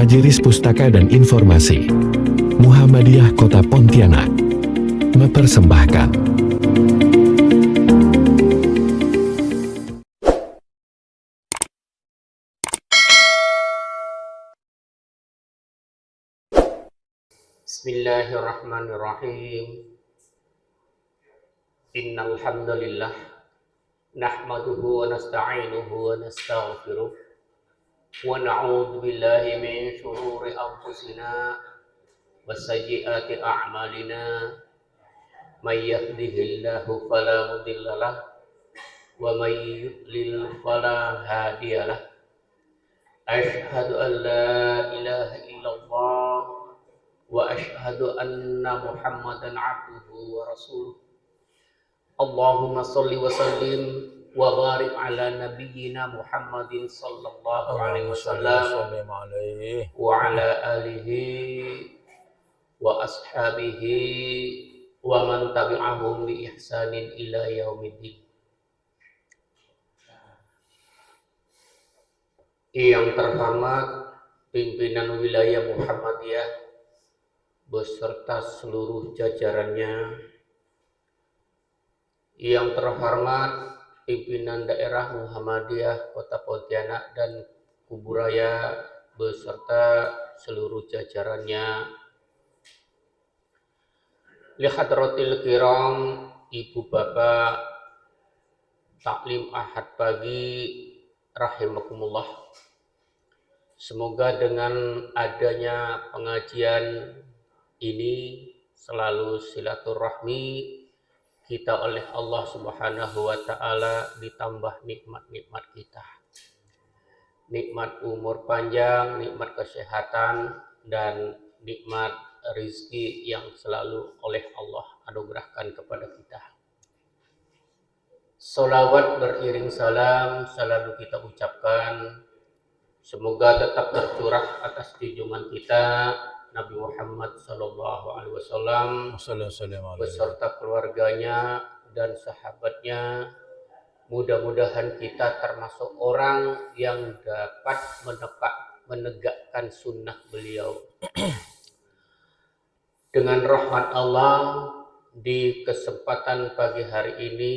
Majelis Pustaka dan Informasi Muhammadiyah Kota Pontianak mempersembahkan Bismillahirrahmanirrahim. Innal hamdalillah nahmaduhu wa nasta'inuhu wa nastaghfiruh wa na'udzu billahi min shururi anfusina wa sayyiati a'malina. May yahdihillahu fala mudhillalah wa may yudlil fala hadiyalah. Asyhadu an la ilaha illallah wa asyhadu anna Muhammadan 'abduhu wa rasuluh. Allahumma salli wa sallim wa barik ala nabiyyina Muhammadin sallallahu alaihi wasallam wa ala alihi wa ashabihi wa man tabi'ahum bi ihsanin ila yaumiddin. Yang terhormat pimpinan wilayah Muhammadiyah beserta seluruh jajarannya, yang terhormat pimpinan daerah Muhammadiyah Kota Pontianak dan Kuburaya beserta seluruh jajarannya, li hadratil kiram, ibu bapak taklim ahad pagi rahimakumullah. Semoga dengan adanya pengajian ini selalu silaturahmi kita oleh Allah Subhanahu wa Ta'ala ditambah nikmat-nikmat kita, nikmat umur panjang, nikmat kesehatan, dan nikmat rizki yang selalu oleh Allah anugerahkan kepada kita. Salawat beriring salam selalu kita ucapkan, semoga tetap tercurah atas junjungan kita Nabi Muhammad sallallahu alaihi wasallam beserta keluarganya dan sahabatnya. Mudah-mudahan kita termasuk orang yang dapat menegakkan sunnah beliau. Dengan rahmat Allah, di kesempatan pagi hari ini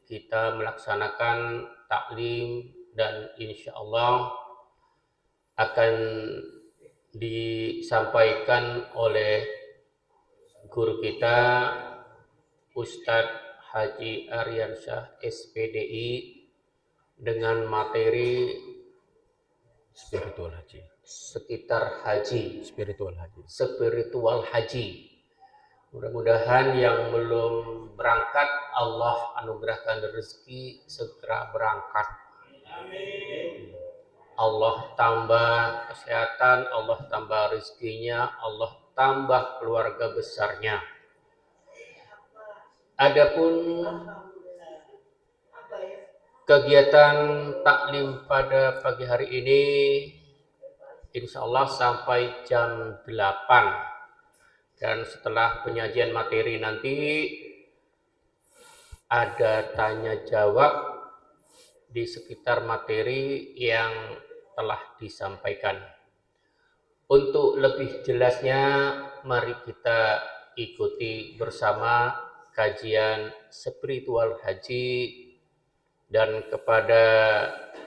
kita melaksanakan taklim dan insya Allah akan disampaikan oleh guru kita Ustadz Haji Aryansyah SPDI dengan materi spiritual haji, sekitar haji, spiritual haji. Mudah-mudahan yang belum berangkat Allah anugerahkan rezeki segera berangkat. Amin. Allah tambah kesehatan, Allah tambah rezekinya, Allah tambah keluarga besarnya. Adapun kegiatan taklim pada pagi hari ini insya Allah sampai jam 8, dan setelah penyajian materi nanti ada tanya jawab di sekitar materi yang telah disampaikan. Untuk lebih jelasnya, mari kita ikuti bersama kajian spiritual haji, dan kepada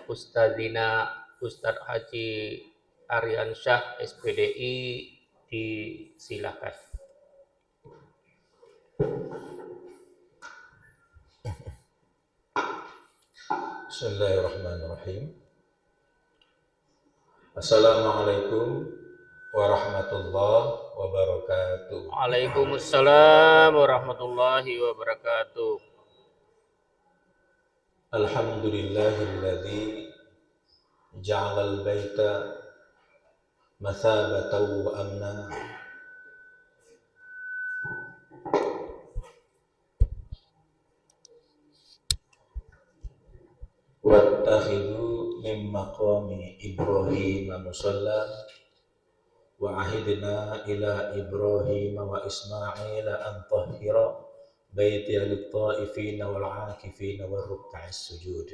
Ustadzina Ustadz Haji Aryansyah SPDI disilakan. Bismillahirrahmanirrahim. Assalamualaikum warahmatullahi wabarakatuh. Waalaikumsalam warahmatullahi wabarakatuh. Alhamdulillahilladzi ja'alal baita mathabatan wa amna wattakhidhu min maqami Ibrahim musalla wa ahidna ila Ibrahim wa Ismail an tahhira baiti lit-ta'ifin wal 'akifin war ruk'as sujud.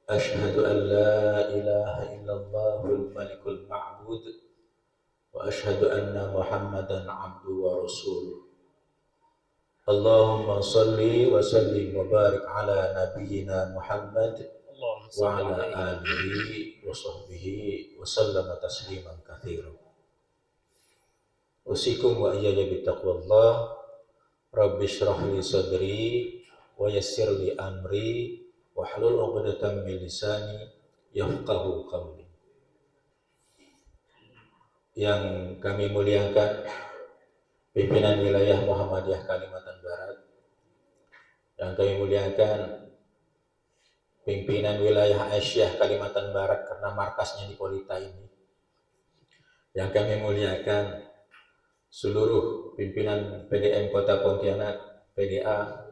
أشهد أن لا إله إلا الله الملك المعبود وأشهد أن محمدا عبده ورسوله اللهم صل وسلم وبارك على نبينا محمد Allahumma salli وعلى alaihi. آله وصحبه وسلم تسليما كثيرا أوصيكم وإياي بتقوى الله رب اشرح لي صدري ويسر لي أمري واحلل عقدة من لساني yafqahu qawli. Yang kami muliakan pimpinan wilayah Muhammadiyah Kalimantan Barat, yang kami muliakan pimpinan wilayah Aisyah Kalimantan Barat karena markasnya di Polita ini, yang kami muliakan seluruh pimpinan PDM Kota Pontianak, PDA,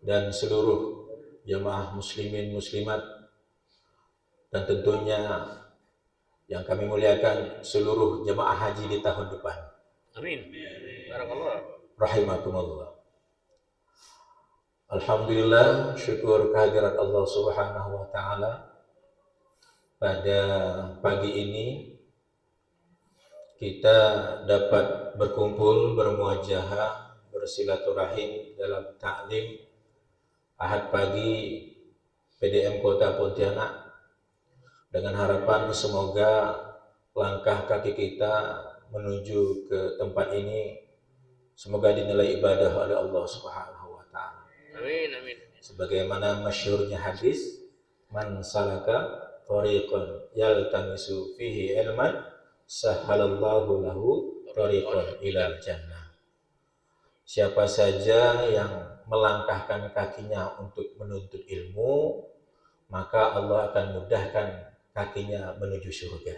dan seluruh jemaah muslimin muslimat, dan tentunya yang kami muliakan seluruh jemaah haji di tahun depan. Amin. Barakallah. Rahimakumullah. Alhamdulillah, syukur kehadirat Allah Subhanahu wa taala. Pada pagi ini kita dapat berkumpul, bermuajahah, bersilaturahim dalam taklim Ahad pagi PDM Kota Pontianak, dengan harapan semoga langkah kaki kita menuju ke tempat ini semoga dinilai ibadah oleh Allah Subhanahu wa taala. Amin, amin. Sebagaimana masyhurnya hadis, man salaka tariqan yaltamisu fihi ilman sahhalallahu lahu tariqan ilal jannah. Siapa saja yang melangkahkan kakinya untuk menuntut ilmu, maka Allah akan mudahkan kakinya menuju surga.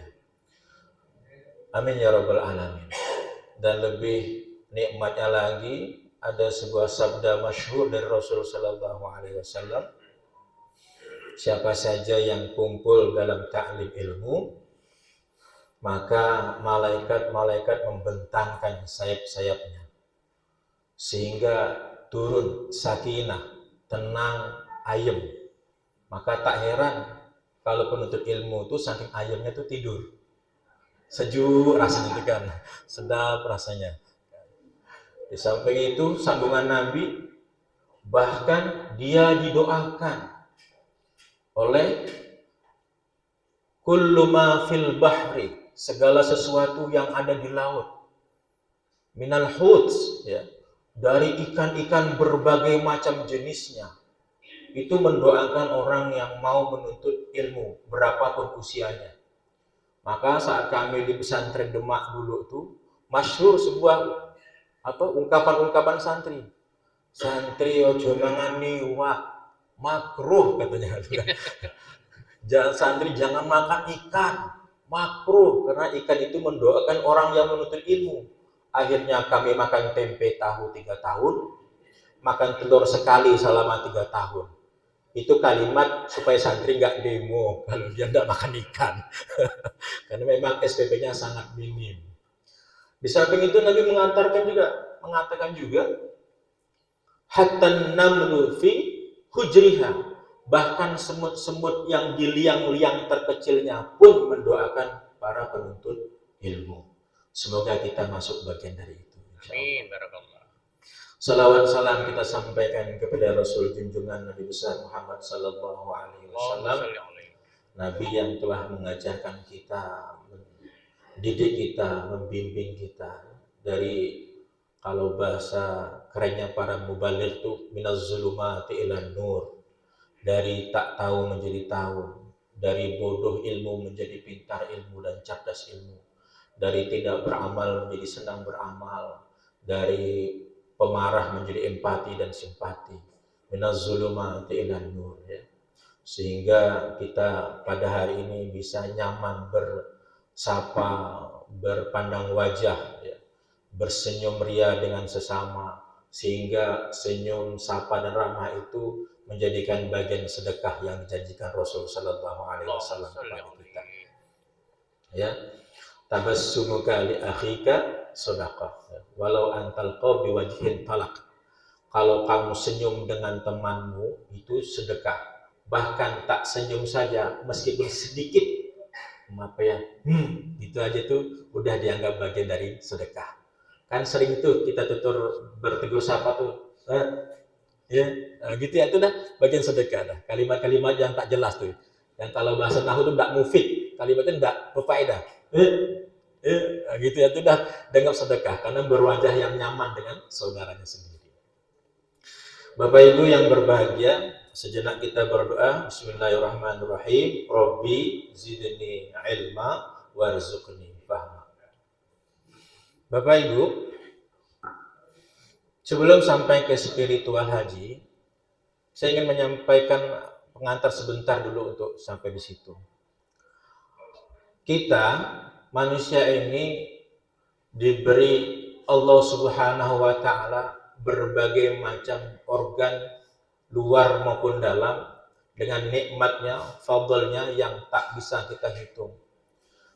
Amin ya rabbal alamin. Dan lebih nikmatnya lagi, ada sebuah sabda masyhur dari Rasul sallallahu alaihi wasallam, siapa saja yang kumpul dalam ta'lim ilmu, maka malaikat-malaikat membentangkan sayap-sayapnya sehingga turun sakinah, tenang, ayem. Maka tak heran kalau penuntut ilmu itu saking ayamnya tuh tidur. Sejuk rasanya itu kan, sedap rasanya. Di samping itu sambungan Nabi, bahkan dia didoakan oleh kullu ma fil bahri, segala sesuatu yang ada di laut, minal huts, ya, dari ikan-ikan berbagai macam jenisnya, itu mendoakan orang yang mau menuntut ilmu berapapun usianya. Maka saat kami di pesantren Demak dulu tuh masyhur sebuah ungkapan-ungkapan santri. Santri ojo mangani wak, makruh katanya. Santri jangan makan ikan, makruh, karena ikan itu mendoakan orang yang menuntut ilmu. Akhirnya kami makan tempe tahu 3 tahun, makan telur sekali selama 3 tahun. Itu kalimat supaya santri nggak demo kalau dia nggak makan ikan. Karena memang SPP-nya sangat minim. Di samping itu Nabi mengatakan juga hatta namlu fi hujriha, bahkan semut-semut yang di liang-liang terkecilnya pun mendoakan para penuntut ilmu. Semoga kita masuk bagian dari itu. Amin. Barakallah. Salawat salam kita sampaikan kepada Rasul junjungan Nabi besar Muhammad sallallahu alaihi wasallam, Nabi yang telah mengajarkan kita, mendidik kita, membimbing kita dari, kalau bahasa kerennya para mubaligh itu, minaz zulumati ilan nur, dari tak tahu menjadi tahu, dari bodoh ilmu menjadi pintar ilmu dan cerdas ilmu, dari tidak beramal menjadi senang beramal, dari pemarah menjadi empati dan simpati, minaz zulumati ilan nur, ya. Sehingga kita pada hari ini bisa nyaman bersapa, berpandang wajah, ya, bersenyum ria dengan sesama, sehingga senyum, sapa dan ramah itu menjadikan bagian sedekah yang dijanjikan Rasul sallallahu alaihi wasallam kepada kita. Ya, tabassumuka li akhika sedekah, walau antal qabi wajhin talak. Kalau kamu senyum dengan temanmu itu sedekah, bahkan tak senyum saja meskipun sedikit, apa ya, itu aja tuh udah dianggap bagian dari sedekah. Kan sering tuh kita bertegur sapa tuh, ya, gitu ya, itu dah bagian sedekah dah. Kalimat-kalimat yang tak jelas tuh, yang kalau bahasa Nahu tuh tidak mufid, kalimatnya tidak berfaedah. Gitu ya, itu dah dianggap sedekah karena berwajah yang nyaman dengan saudaranya sendiri. Bapak Ibu yang berbahagia, sejenak kita berdoa. Bismillahirrahmanirrahim. Rabbi zidni ilma warzuqni fahma. Bapak Ibu, sebelum sampai ke spiritual haji, saya ingin menyampaikan pengantar sebentar dulu untuk sampai di situ. Kita manusia ini diberi Allah Subhanahu wa taala berbagai macam organ luar maupun dalam dengan nikmatnya, fadlnya yang tak bisa kita hitung.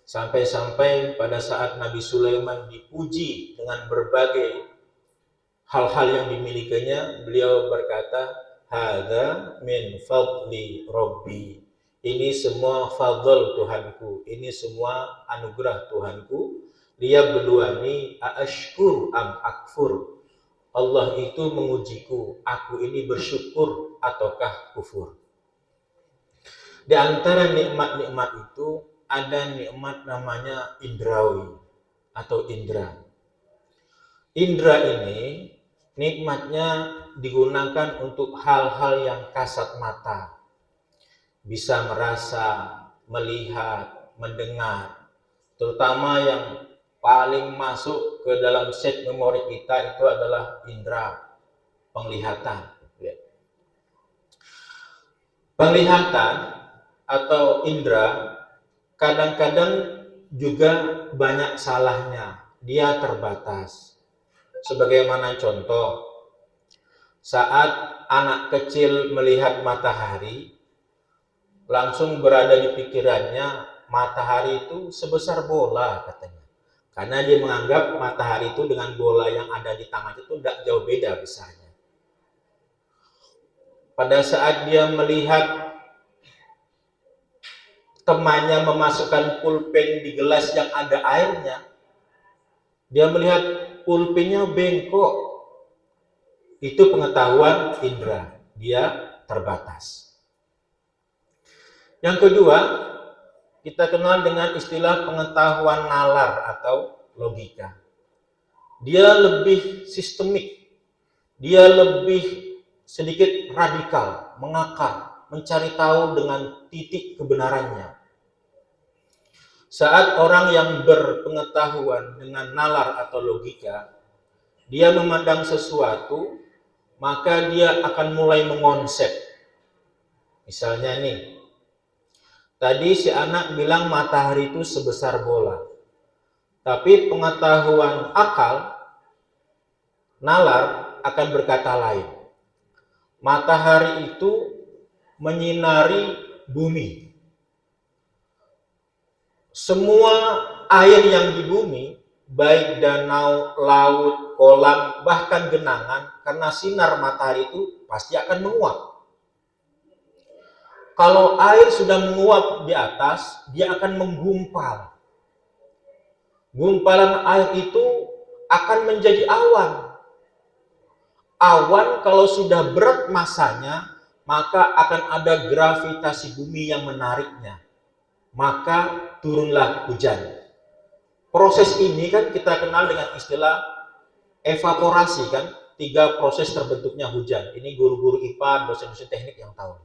Sampai-sampai pada saat Nabi Sulaiman dipuji dengan berbagai hal-hal yang dimilikinya, beliau berkata, "Hadza min fadli Rabbi." Ini semua fadl Tuhanku, ini semua anugerah Tuhanku. Dia berduani aashkur am akfur. Allah itu mengujiku, aku ini bersyukur ataukah kufur. Di antara nikmat-nikmat itu ada nikmat namanya indrawi atau indra. Indra ini nikmatnya digunakan untuk hal-hal yang kasat mata. Bisa merasa, melihat, mendengar. Terutama yang paling masuk ke dalam set memori kita itu adalah indera penglihatan. Penglihatan atau indera kadang-kadang juga banyak salahnya. Dia terbatas. Sebagaimana contoh, saat anak kecil melihat matahari, langsung berada di pikirannya matahari itu sebesar bola katanya. Karena dia menganggap matahari itu dengan bola yang ada di tangan itu tidak jauh beda besarnya. Pada saat dia melihat temannya memasukkan pulpen di gelas yang ada airnya, dia melihat pulpennya bengkok. Itu pengetahuan indera, dia terbatas. Yang kedua, kita kenal dengan istilah pengetahuan nalar atau logika. Dia lebih sistemik, dia lebih sedikit radikal, mengakar, mencari tahu dengan titik kebenarannya. Saat orang yang berpengetahuan dengan nalar atau logika, dia memandang sesuatu, maka dia akan mulai mengonsep. Misalnya nih, tadi si anak bilang matahari itu sebesar bola. Tapi pengetahuan akal, nalar akan berkata lain. Matahari itu menyinari bumi. Semua air yang di bumi, baik danau, laut, kolam, bahkan genangan, karena sinar matahari itu pasti akan menguap. Kalau air sudah menguap di atas, dia akan menggumpal. Gumpalan air itu akan menjadi awan. Awan kalau sudah berat masanya, maka akan ada gravitasi bumi yang menariknya. Maka turunlah hujan. Proses ini kan kita kenal dengan istilah evaporasi kan. 3 proses terbentuknya hujan. Ini guru-guru IPA, dosen-dosen teknik yang tahu.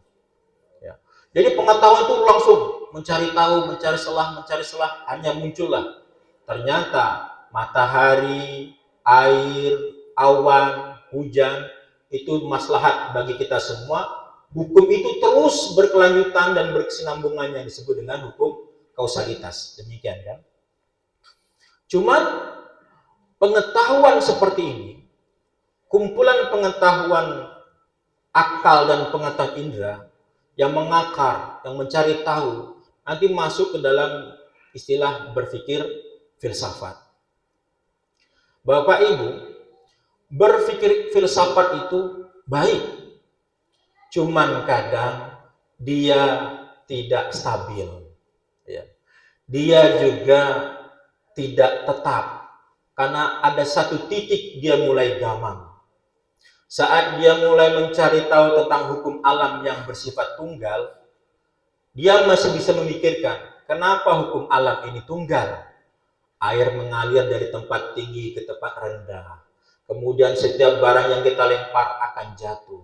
Ya. Jadi pengetahuan itu langsung mencari tahu, mencari celah, hanya muncullah. Ternyata matahari, air, awan, hujan itu maslahat bagi kita semua. Hukum itu terus berkelanjutan dan berkesinambungan yang disebut dengan hukum kausalitas. Demikian kan? Cuman pengetahuan seperti ini, kumpulan pengetahuan akal dan pengetahuan indera yang mengakar, yang mencari tahu, nanti masuk ke dalam istilah berpikir filsafat. Bapak Ibu, berpikir filsafat itu baik. Cuman kadang dia tidak stabil. Ya. Dia juga tidak tetap. Karena ada satu titik dia mulai gamang. Saat dia mulai mencari tahu tentang hukum alam yang bersifat tunggal, dia masih bisa memikirkan, kenapa hukum alam ini tunggal? Air mengalir dari tempat tinggi ke tempat rendah. Kemudian setiap barang yang kita lempar akan jatuh.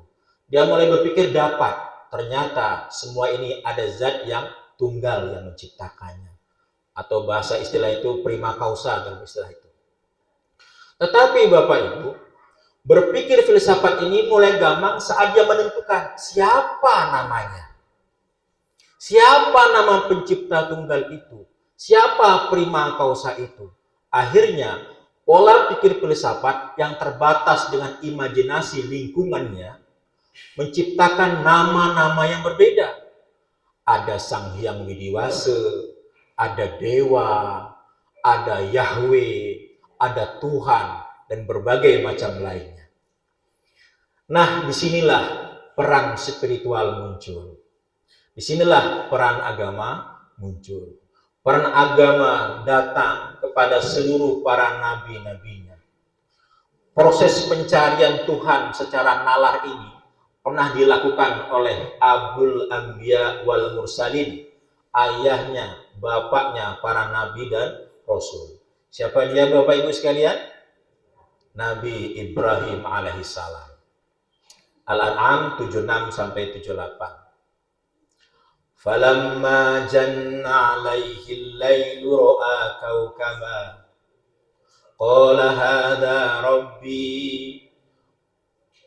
Dia mulai berpikir dapat. Ternyata semua ini ada zat yang tunggal yang menciptakannya. Atau bahasa istilah itu prima causa dalam istilah itu. Tetapi Bapak Ibu, berpikir filsafat ini mulai gampang saat dia menentukan siapa namanya. Siapa nama pencipta tunggal itu? Siapa prima causa itu? Akhirnya, pola pikir filsafat yang terbatas dengan imajinasi lingkungannya menciptakan nama-nama yang berbeda. Ada Sang Hyang Widiwase, ada Dewa, ada Yahweh, ada Tuhan, dan berbagai macam lainnya. Nah, disinilah peran spiritual muncul. Disinilah peran agama muncul. Peran agama datang kepada seluruh para nabi-nabinya. Proses pencarian Tuhan secara nalar ini pernah dilakukan oleh Abul Anbiya wal Mursalin, ayahnya, bapaknya para nabi dan rasul. Siapa dia Bapak Ibu sekalian? Nabi Ibrahim alaihissalam. Al-An'am 76 sampai 78. Falamma janna alaihi al-lailu ra'a kawkaba qala hadha rabbi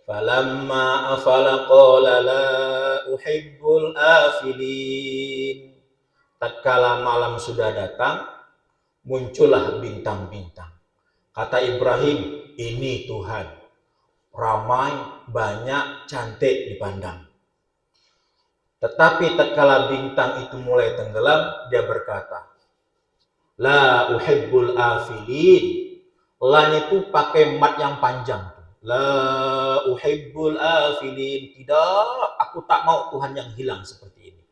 falamma afala qala la uhibbul afilin. Tatkala malam sudah datang, muncullah bintang-bintang. Kata Ibrahim, ini Tuhan. Ramai, banyak, cantik dipandang. Tetapi tatkala bintang itu mulai tenggelam, dia berkata, la uhibbul afilin. La itu pakai mat yang panjang. La uhibbul afilin. Tidak, aku tak mau Tuhan yang hilang seperti ini.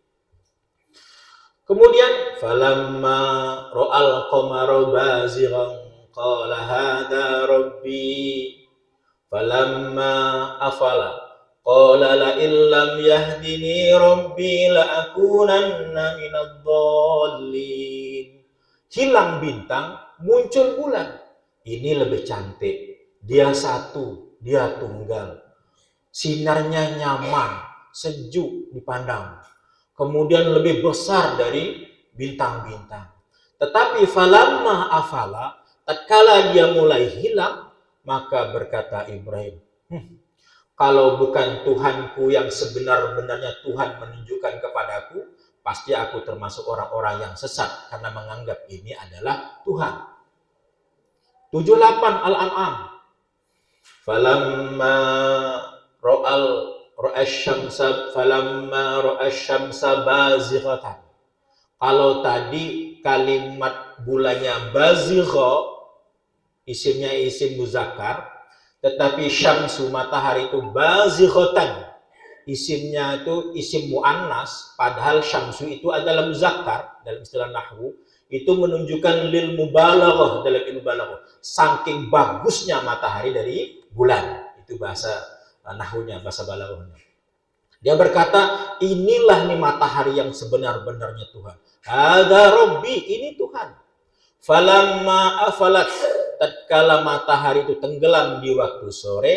Kemudian falamma ra'al qamara bazighan qala hadha rabbi falamma afala qala la illam yahdini rabbi la akunanna minadh dhallin. Hilang bintang, muncul bulan. Ini lebih cantik. Dia satu, dia tunggal. Sinarnya nyaman, sejuk dipandang. Kemudian lebih besar dari bintang-bintang. Tetapi falamma afala, tatkala dia mulai hilang, maka berkata Ibrahim, kalau bukan Tuhanku yang sebenar-benarnya Tuhan menunjukkan kepadaku, pasti aku termasuk orang-orang yang sesat karena menganggap ini adalah Tuhan. 78 Al-An'am. Falamma ra'asyamsa bazighatan. Kalau tadi kalimat bulannya bazigha, isimnya isim muzakkar, tetapi syamsu matahari itu bazighatan, isimnya itu isim muannas, padahal syamsu itu adalah muzakkar dalam istilah nahwu, itu menunjukkan lil mubalaghah dalam ilmu balaghah, saking bagusnya matahari dari bulan. Itu bahasa nahwunya, bahasa balaghahnya. Dia berkata, inilah nih matahari yang sebenar-benarnya Tuhan. Hadza rabbi, ini Tuhan. Falamma afalat, tatkala matahari itu tenggelam di waktu sore,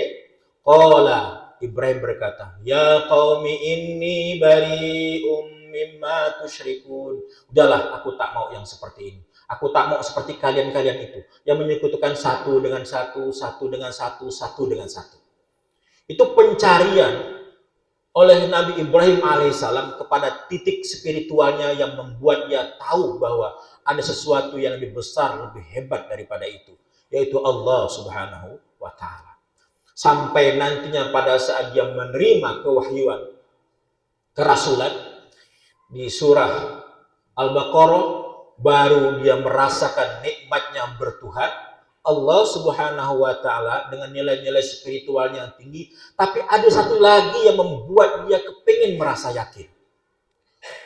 qala, Ibrahim berkata, ya qaumi inni bari'um mimma tusyrikun. Udahlah, aku tak mau yang seperti ini. Aku tak mau seperti kalian-kalian itu yang menyekutukan satu dengan satu, satu dengan satu, satu dengan satu. Itu pencarian oleh Nabi Ibrahim alaihissalam kepada titik spiritualnya yang membuat dia tahu bahwa ada sesuatu yang lebih besar, lebih hebat daripada itu, yaitu Allah Subhanahu wa ta'ala. Sampai nantinya pada saat dia menerima kewahyuan, kerasulan, di surah Al-Baqarah, baru dia merasakan nikmatnya bertuhan, Allah Subhanahu wa ta'ala dengan nilai-nilai spiritualnya yang tinggi. Tapi ada satu lagi yang membuat dia kepingin merasa yakin.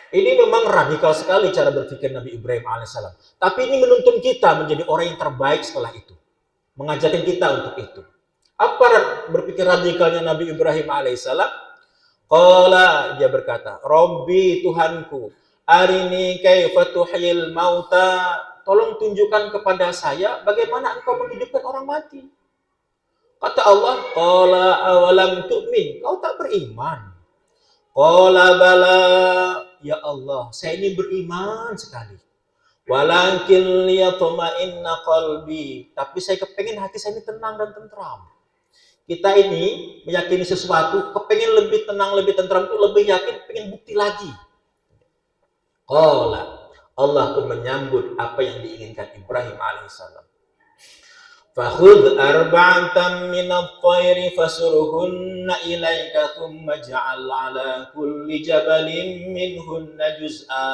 Ini memang radikal sekali cara berpikir Nabi Ibrahim alaihissalam. Tapi ini menuntun kita menjadi orang yang terbaik setelah itu. Mengajarkan kita untuk itu. Apa berpikir radikalnya Nabi Ibrahim alaihissalam? Qala, dia berkata, Robbi, Tuhanku, arini kaifa tuhyil mauta. Tolong tunjukkan kepada saya bagaimana engkau menghidupkan orang mati. Kata Allah, qala awalam tu'min. Kau tak beriman. Qala bala, ya Allah, saya ini beriman sekali. Walakin liyatma'inna qalbi. Tapi saya kepengen hati saya ini tenang dan tentram. Kita ini meyakini sesuatu, kepengen lebih tenang, lebih tentram itu lebih yakin, pengen bukti lagi. Qala, Allah pun menyambut apa yang diinginkan Ibrahim alaihissalam. Fakhudh arba'atan minat tayri fasurhunna ilaika thumma ja'al ala kulli jabalin minhunna juz'a.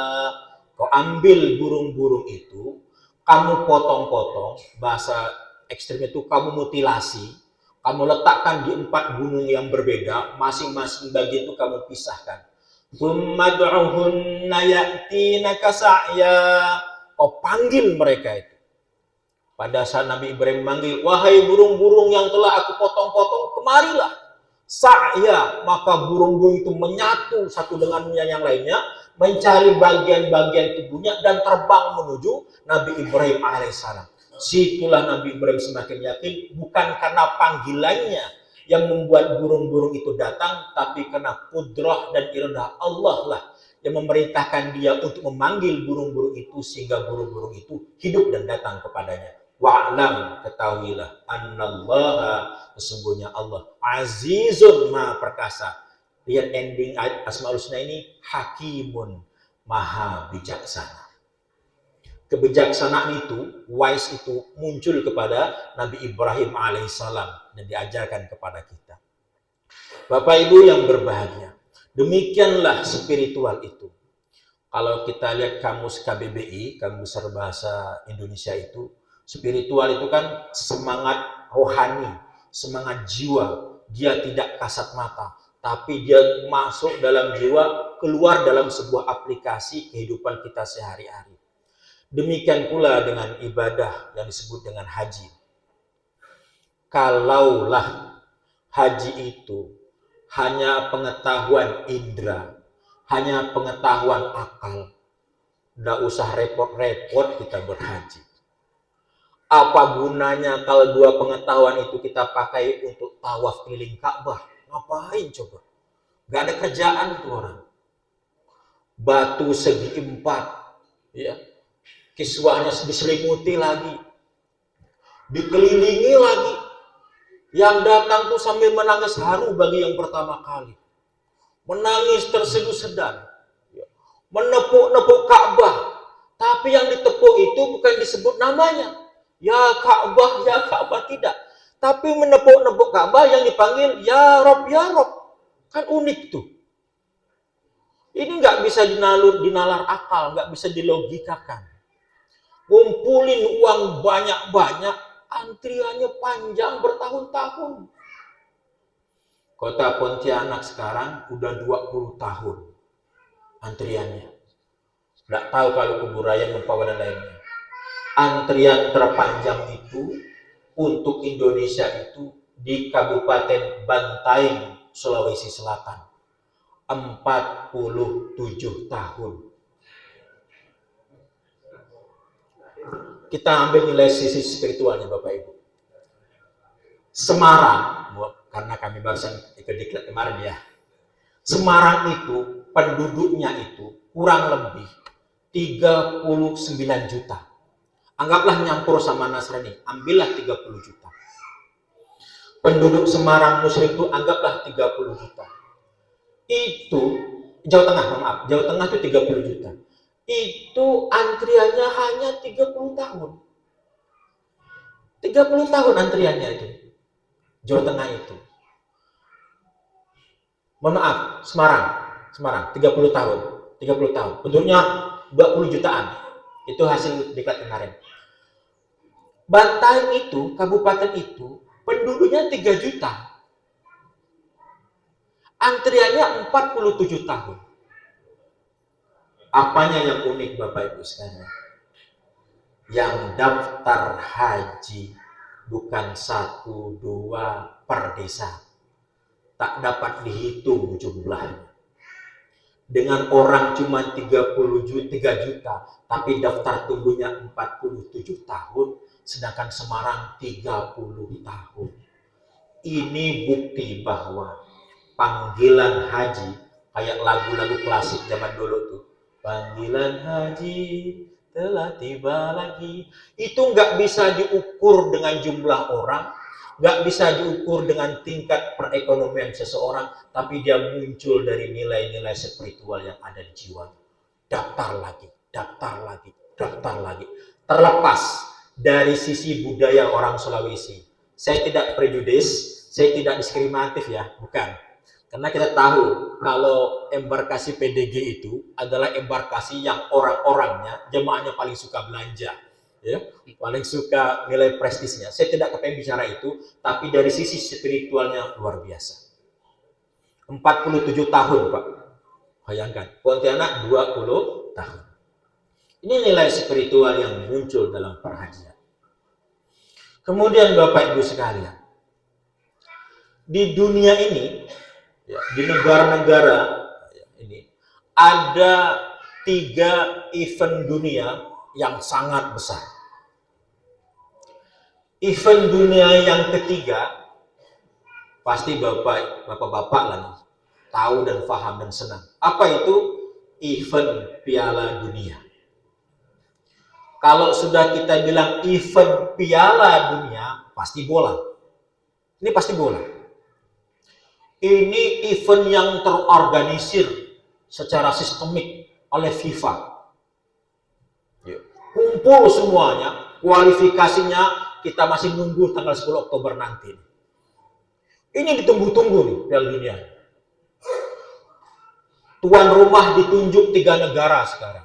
Kau ambil burung-burung itu, kamu potong-potong, bahasa ekstrimnya itu kamu mutilasi, kamu letakkan di 4 gunung yang berbeda, masing-masing bagian itu kamu pisahkan. Thumma du'uhunna ya'tinaka sa'ya. Kau panggil mereka itu. Pada saat Nabi Ibrahim memanggil, wahai burung-burung yang telah aku potong-potong, kemarilah. Sa'ya, maka burung-burung itu menyatu satu dengan yang lainnya, mencari bagian-bagian tubuhnya dan terbang menuju Nabi Ibrahim alaihissalam. Situlah Nabi Ibrahim semakin yakin, bukan karena panggilannya yang membuat burung-burung itu datang, tapi karena kudrah dan iradah Allah lah yang memerintahkan dia untuk memanggil burung-burung itu sehingga burung-burung itu hidup dan datang kepadanya. Wa'lam, ketahuilah, annallaha, sesungguhnya Allah, azizun, maha perkasa. Lihat ending ayat Asmaul Husna ini, hakimun, maha bijaksana. Kebijaksanaan itu, wise itu muncul kepada Nabi Ibrahim alaihissalam dan diajarkan kepada kita. Bapak Ibu yang berbahagia, demikianlah spiritual itu. Kalau kita lihat kamus KBBI, Kamus Besar Bahasa Indonesia itu, spiritual itu kan semangat rohani, semangat jiwa. Dia tidak kasat mata, tapi dia masuk dalam jiwa, keluar dalam sebuah aplikasi kehidupan kita sehari-hari. Demikian pula dengan ibadah yang disebut dengan haji. Kalaulah haji itu hanya pengetahuan indera, hanya pengetahuan akal, tidak usah repot-repot kita berhaji. Apa gunanya kalau 2 pengetahuan itu kita pakai untuk tawaf keliling Ka'bah? Ngapain coba? Gak ada kerjaan tuh orang. Batu segi 4, ya, kiswahnya diselimuti lagi, dikelilingi lagi. Yang datang tuh sambil menangis haru bagi yang pertama kali. Menangis terseduh-sedan. Menepuk-nepuk Ka'bah. Tapi yang ditepuk itu bukan disebut namanya. Ya Ka'bah, tidak. Tapi menepuk-nepuk Ka'bah yang dipanggil ya Rob. Kan unik tuh. Ini nggak bisa dinalar akal, nggak bisa dilogikakan. Ngumpulin uang banyak-banyak, antriannya panjang bertahun-tahun. Kota Pontianak sekarang udah 20 tahun antriannya. Nggak tahu kalau Kuburaya, Mempawah dan lainnya. Antrian terpanjang itu untuk Indonesia itu di Kabupaten Bantaeng, Sulawesi Selatan. 47 tahun. Kita ambil nilai sisi spiritualnya Bapak Ibu. Semarang, karena kami barusan ikut diklat kemarin ya. Semarang itu penduduknya itu kurang lebih 39 juta. Anggaplah nyampur sama Nasrani, ambillah 30 juta. Penduduk Semarang Muslim itu anggaplah 30 juta. Itu Jawa Tengah itu 30 juta. Itu antriannya hanya 30 tahun. 30 tahun antriannya itu. Jawa Tengah itu. Mohon maaf, Semarang 30 tahun. 30 tahun. Penduduknya 20 jutaan. Itu hasil diklat kemarin. Bantaeng itu, kabupaten itu, penduduknya 3 juta. Antriannya 47 tahun. Apanya yang unik Bapak Ibu sekalian? Yang daftar haji bukan 1, 2 per desa. Tak dapat dihitung jumlahnya. Dengan orang cuma 3 juta, tapi daftar tunggunya 47 tahun, sedangkan Semarang 30 tahun. Ini bukti bahwa panggilan haji, kayak lagu-lagu klasik zaman dulu tuh, panggilan haji telah tiba lagi, itu nggak bisa diukur dengan jumlah orang, nggak bisa diukur dengan tingkat perekonomian seseorang, tapi dia muncul dari nilai-nilai spiritual yang ada di jiwa. Daftar lagi, daftar lagi, daftar lagi. Terlepas dari sisi budaya orang Sulawesi, saya tidak prejudis, saya tidak diskriminatif ya, bukan. Karena kita tahu kalau embarkasi PDG itu adalah embarkasi yang orang-orangnya, jemaahnya paling suka belanja, ya, paling suka nilai prestisnya. Saya tidak kepengen bicara itu, tapi dari sisi spiritualnya luar biasa. 47 tahun Pak, bayangkan, Pontianak 20 tahun. Ini nilai spiritual yang muncul dalam perhajian. Kemudian Bapak Ibu sekalian, di dunia ini, ya, di negara-negara ini ada 3 event dunia yang sangat besar. Event dunia yang ketiga pasti bapak-bapak lah nih, tahu dan paham dan senang. Apa itu? Event Piala Dunia. Kalau sudah kita bilang event Piala Dunia, pasti bola. Ini pasti bola. Ini event yang terorganisir secara sistemik oleh FIFA. Kumpul semuanya, kualifikasinya kita masih nunggu tanggal 10 Oktober nanti. Ini ditunggu-tunggu nih Piala Dunia. Tuan rumah ditunjuk 3 negara sekarang.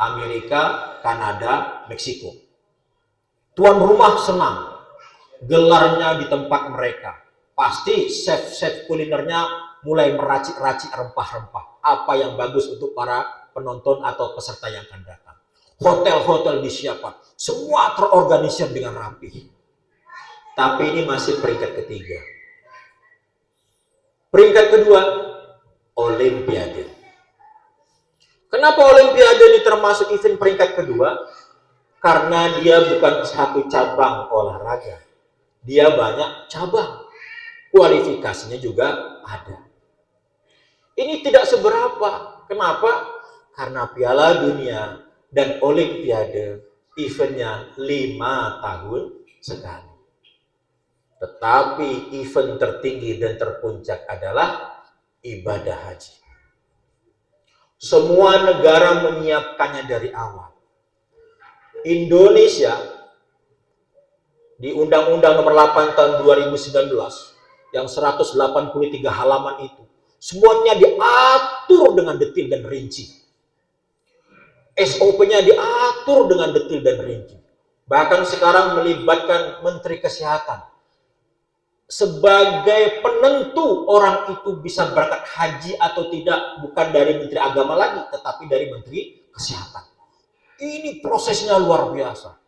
Amerika, Kanada, Meksiko. Tuan rumah senang. Gelarnya di tempat mereka. Pasti chef kulinernya mulai meracik-racik rempah-rempah. Apa yang bagus untuk para penonton atau peserta yang akan datang. Hotel-hotel disiapkan. Semua terorganisir dengan rapi. Tapi ini masih peringkat ketiga. Peringkat kedua, Olimpiade. Kenapa Olimpiade ini termasuk event peringkat kedua? Karena dia bukan satu cabang olahraga. Dia banyak cabang. Kualifikasinya juga ada. Ini tidak seberapa. Kenapa? Karena Piala Dunia dan Olimpiade eventnya 5 tahun sekali. Tetapi event tertinggi dan terpuncak adalah ibadah haji. Semua negara menyiapkannya dari awal. Indonesia di Undang-Undang Nomor 8 tahun 2019 yang 183 halaman itu, semuanya diatur dengan detail dan rinci. SOP-nya diatur dengan detail dan rinci. Bahkan sekarang melibatkan Menteri Kesehatan. Sebagai penentu orang itu bisa berangkat haji atau tidak, bukan dari Menteri Agama lagi, tetapi dari Menteri Kesehatan. Ini prosesnya luar biasa.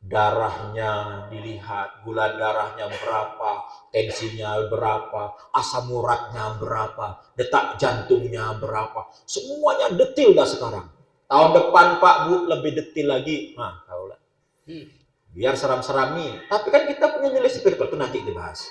Darahnya dilihat, gula darahnya berapa, tensinya berapa, asam uratnya berapa, detak jantungnya berapa, semuanya detail dah sekarang. Tahun depan Pak Bu lebih detail lagi, nah kaulah. Biar seram-seram nih, tapi kan kita punya nilai spiritual, itu nanti dibahas.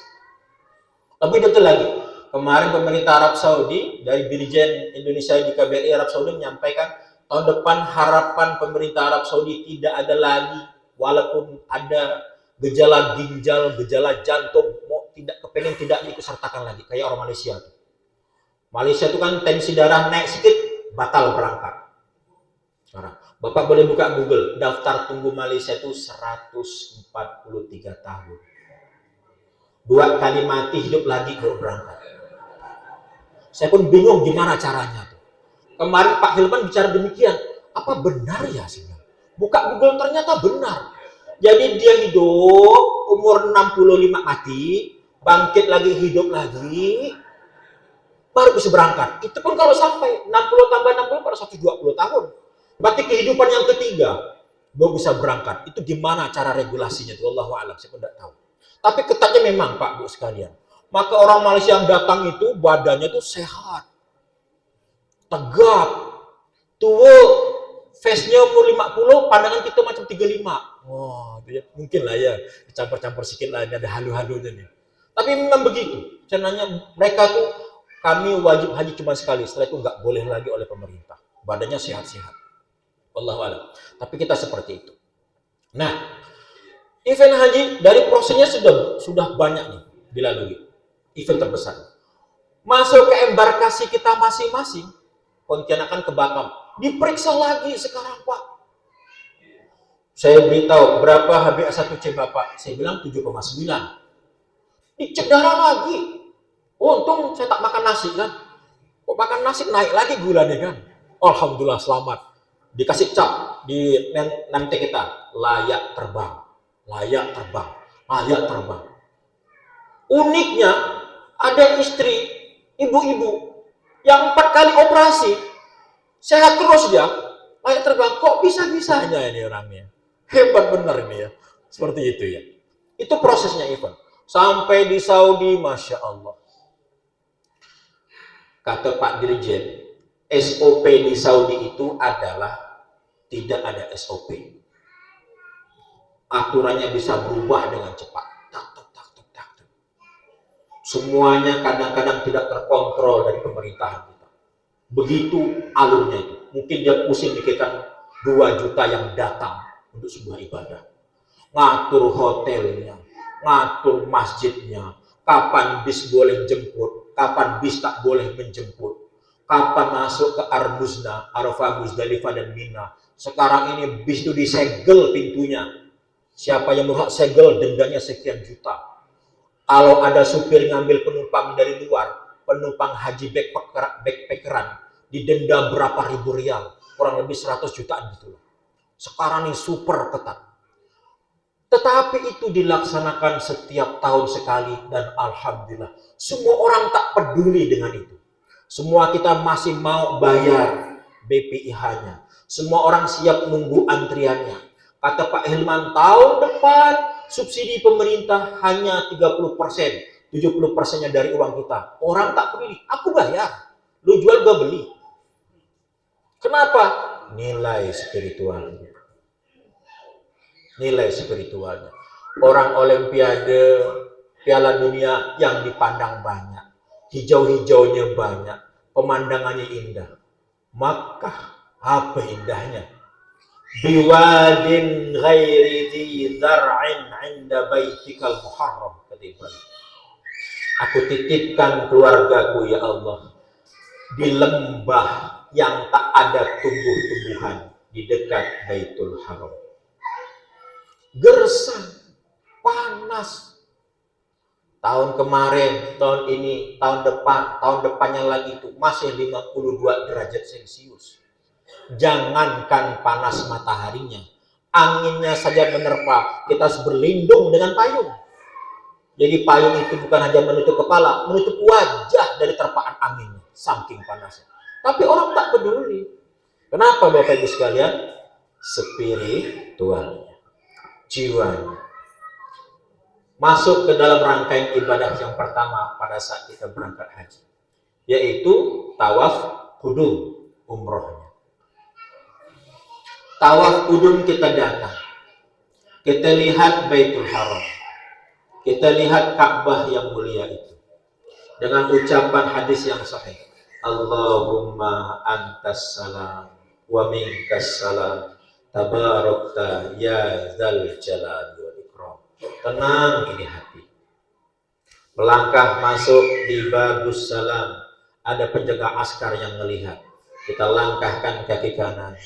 Lebih detail lagi, kemarin pemerintah Arab Saudi dari Dirjen Indonesia di KBRI Arab Saudi menyampaikan tahun depan harapan pemerintah Arab Saudi tidak ada lagi, walaupun ada gejala ginjal, gejala jantung, mau tidak kepengen tidak diikutsertakan lagi, kayak orang Malaysia tuh. Malaysia itu kan tensi darah naik sedikit, batal berangkat. Sekarang, Bapak boleh buka Google, daftar tunggu Malaysia itu 143 tahun. 2 kali mati hidup lagi baru berangkat. Saya pun bingung gimana caranya tuh. Kemarin Pak Hilman bicara demikian, apa benar ya sih? Buka Google ternyata benar. Jadi dia hidup, umur 65 mati, bangkit lagi, hidup lagi, baru bisa berangkat. Itu pun kalau sampai 60 tambah 60 pada 120 tahun. Berarti kehidupan yang ketiga baru bisa berangkat. Itu gimana cara regulasinya itu? Wallahu a'lam, saya pun tidak tahu. Tapi ketatnya memang Pak Bu sekalian. Maka orang Malaysia yang datang itu badannya tuh sehat, tegap, tua, face-nya umur 50, pandangan kita macam 35. Oh, itu ya. Mungkin lah ya, campur-campur sedikit lah, ada halu-halunya nih. Tapi memang begitu. Caranya mereka tuh, kami wajib haji cuma sekali, setelah itu nggak boleh lagi oleh pemerintah. Badannya sehat-sehat. Wallahu a'lam. Tapi kita seperti itu. Nah, event haji dari prosesnya sudah banyak nih dilalui. Event terbesar. Masuk ke embarkasi kita masing-masing, Pontianakan ke Batam. Diperiksa lagi sekarang Pak. Saya beritahu berapa HbA1c Bapak? Saya bilang 7,9. Dicek darah lagi. Untung saya tak makan nasi kan. Kok makan nasi naik lagi gulanya kan. Alhamdulillah selamat. Dikasih cap di nanti kita layak terbang. Layak terbang. Layak terbang. Uniknya ada istri, ibu-ibu yang 4 kali operasi, sehat terus dia, layak terbang. Kok bisa-bisanya ini orangnya? Hebat benar ini ya. Seperti itu ya. Itu prosesnya Ivan. Sampai di Saudi, Masya Allah. Kata Pak Dirjen, SOP di Saudi itu adalah tidak ada SOP. Aturannya bisa berubah dengan cepat. Semuanya kadang-kadang tidak terkontrol dari pemerintahan kita. Begitu alurnya itu. Mungkin dia pusing mikirkan 2 juta yang datang untuk sebuah ibadah. Ngatur hotelnya, ngatur masjidnya, kapan bis boleh jemput, kapan bis tak boleh menjemput, kapan masuk ke Arbuzna, Arafah, Muzdalifah, dan Mina. Sekarang ini bis itu disegel pintunya. Siapa yang berhak segel, dendanya sekian juta. Kalau ada supir ngambil penumpang dari luar, penumpang haji backpackeran, didenda berapa ribu rial, kurang lebih 100 jutaan gitu loh. Sekarang ini super ketat. Tetapi itu dilaksanakan setiap tahun sekali dan alhamdulillah semua orang tak peduli dengan itu. Semua kita masih mau bayar BPIH-nya. Semua orang siap nunggu antriannya. Kata Pak Hilman, tahun depan subsidi pemerintah hanya 30%, 70%-nya dari uang kita. Orang tak peduli, aku bayar. Lu jual, gue beli. Kenapa? Nilai spiritualnya. Nilai spiritualnya. Orang Olimpiade, Piala Dunia yang dipandang banyak. Hijau-hijaunya banyak. Pemandangannya indah. Maka apa indahnya? Biwadin ghairi di zar'in 'inda baitikal muharram, kata Ibrahim. Aku titipkan keluargaku ya Allah di lembah yang tak ada tumbuh-tumbuhan di dekat Baitul Haram. Gersang, panas. Tahun kemarin, tahun ini, tahun depannya lagi itu masih 52 derajat Celcius. Jangankan panas mataharinya, anginnya saja menerpa, kita harus berlindung dengan payung. Jadi payung itu bukan hanya menutup kepala, menutup wajah dari terpaan anginnya, saking panasnya. Tapi orang tak peduli. Kenapa Bapak Ibu sekalian? Spiritualnya, jiwanya. Masuk ke dalam rangkaian ibadah yang pertama pada saat kita berangkat haji, yaitu tawaf qudum, umrohnya. Tawaf qudum kita datang, kita lihat Baitul Haram, kita lihat Ka'bah yang mulia itu, dengan ucapan hadis yang sahih, Allahumma antas salam wa minkas salam tabarakta ya dzal jalali wal ikram. Tenang ini hati. Melangkah masuk di Babus Salam, ada penjaga askar yang melihat. Kita langkahkan kaki kanan.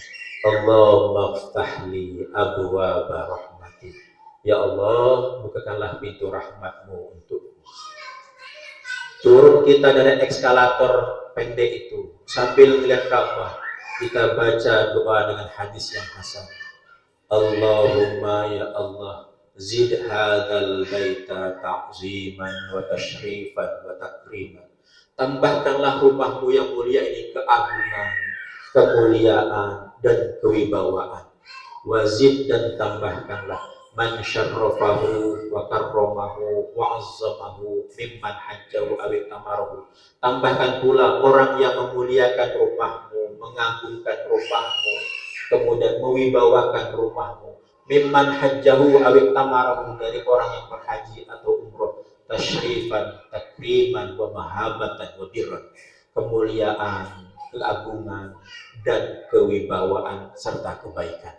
Allahumma ftahli abwaaba rahmati. Ya Allah, bukakanlah pintu rahmatmu untukku. Turun kita dari ekskalator pendek itu, sambil melihat Ka'bah, kita baca doa dengan hadis yang hasan. Allahumma ya Allah, zid hadzal baita ta'ziman wa tashrifan wa takriman. Tambahkanlah rumahmu yang mulia ini keagungan, kemuliaan, dan kewibawaan. Wazid dan tambahkanlah man syarrafahu wa karramahu wa azzamahu mimman hajjahu awit tamarahu. Tambahkan pula orang yang memuliakan rumahmu, mengagungkan rumahmu, kemudian mewibawakan rumahmu. Mimman hajjahu awit tamarahu, dari orang yang berhaji atau umroh. Tashrifan, takriman, wa mahabatan, wa birran. Kemuliaan, keagungan, dan kewibawaan serta kebaikan.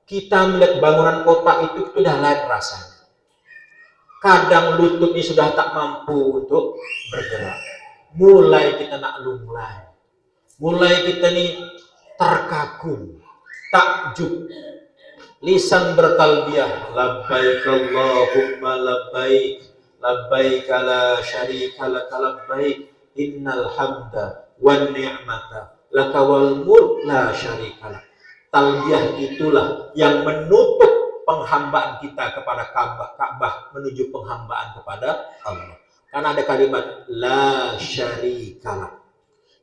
Kita melihat bangunan kota itu sudah lain rasanya. Kadang lutut ini sudah tak mampu untuk bergerak. Mulai kita nak lunglai. Mulai kita ini terkagum, takjub. Lisan bertalbiyah, labbaik Allahumma labbaik, labbaik la syarika laka labbaik, innal hamda wan ni'mata laka wal mulk la syarika lak. Talbiyah itulah yang menutup penghambaan kita kepada Ka'bah menuju penghambaan kepada Allah. Karena ada kalimat la syarikalah.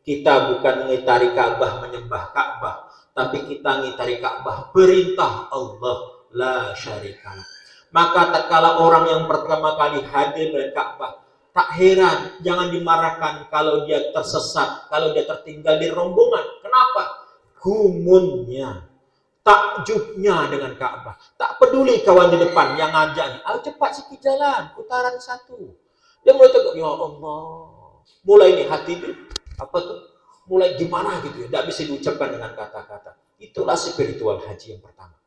Kita bukan mengitari Ka'bah, menyembah Ka'bah, tapi kita mengitari Ka'bah perintah Allah, la syarikalah. Maka tatkala orang yang pertama kali hadir melihat Ka'bah, tak heran, jangan dimarahkan kalau dia tersesat, kalau dia tertinggal di rombongan. Kenapa? Gumunnya, takjubnya dengan Ka'bah. Tak peduli kawan di depan yang ngajak, ayo cepat sikit jalan, putaran satu. Dia mulai tegak, ya Allah. Mulai nih hati itu, apa tuh? Mulai gimana gitu ya, tidak bisa diucapkan dengan kata-kata. Itulah spiritual haji yang pertama.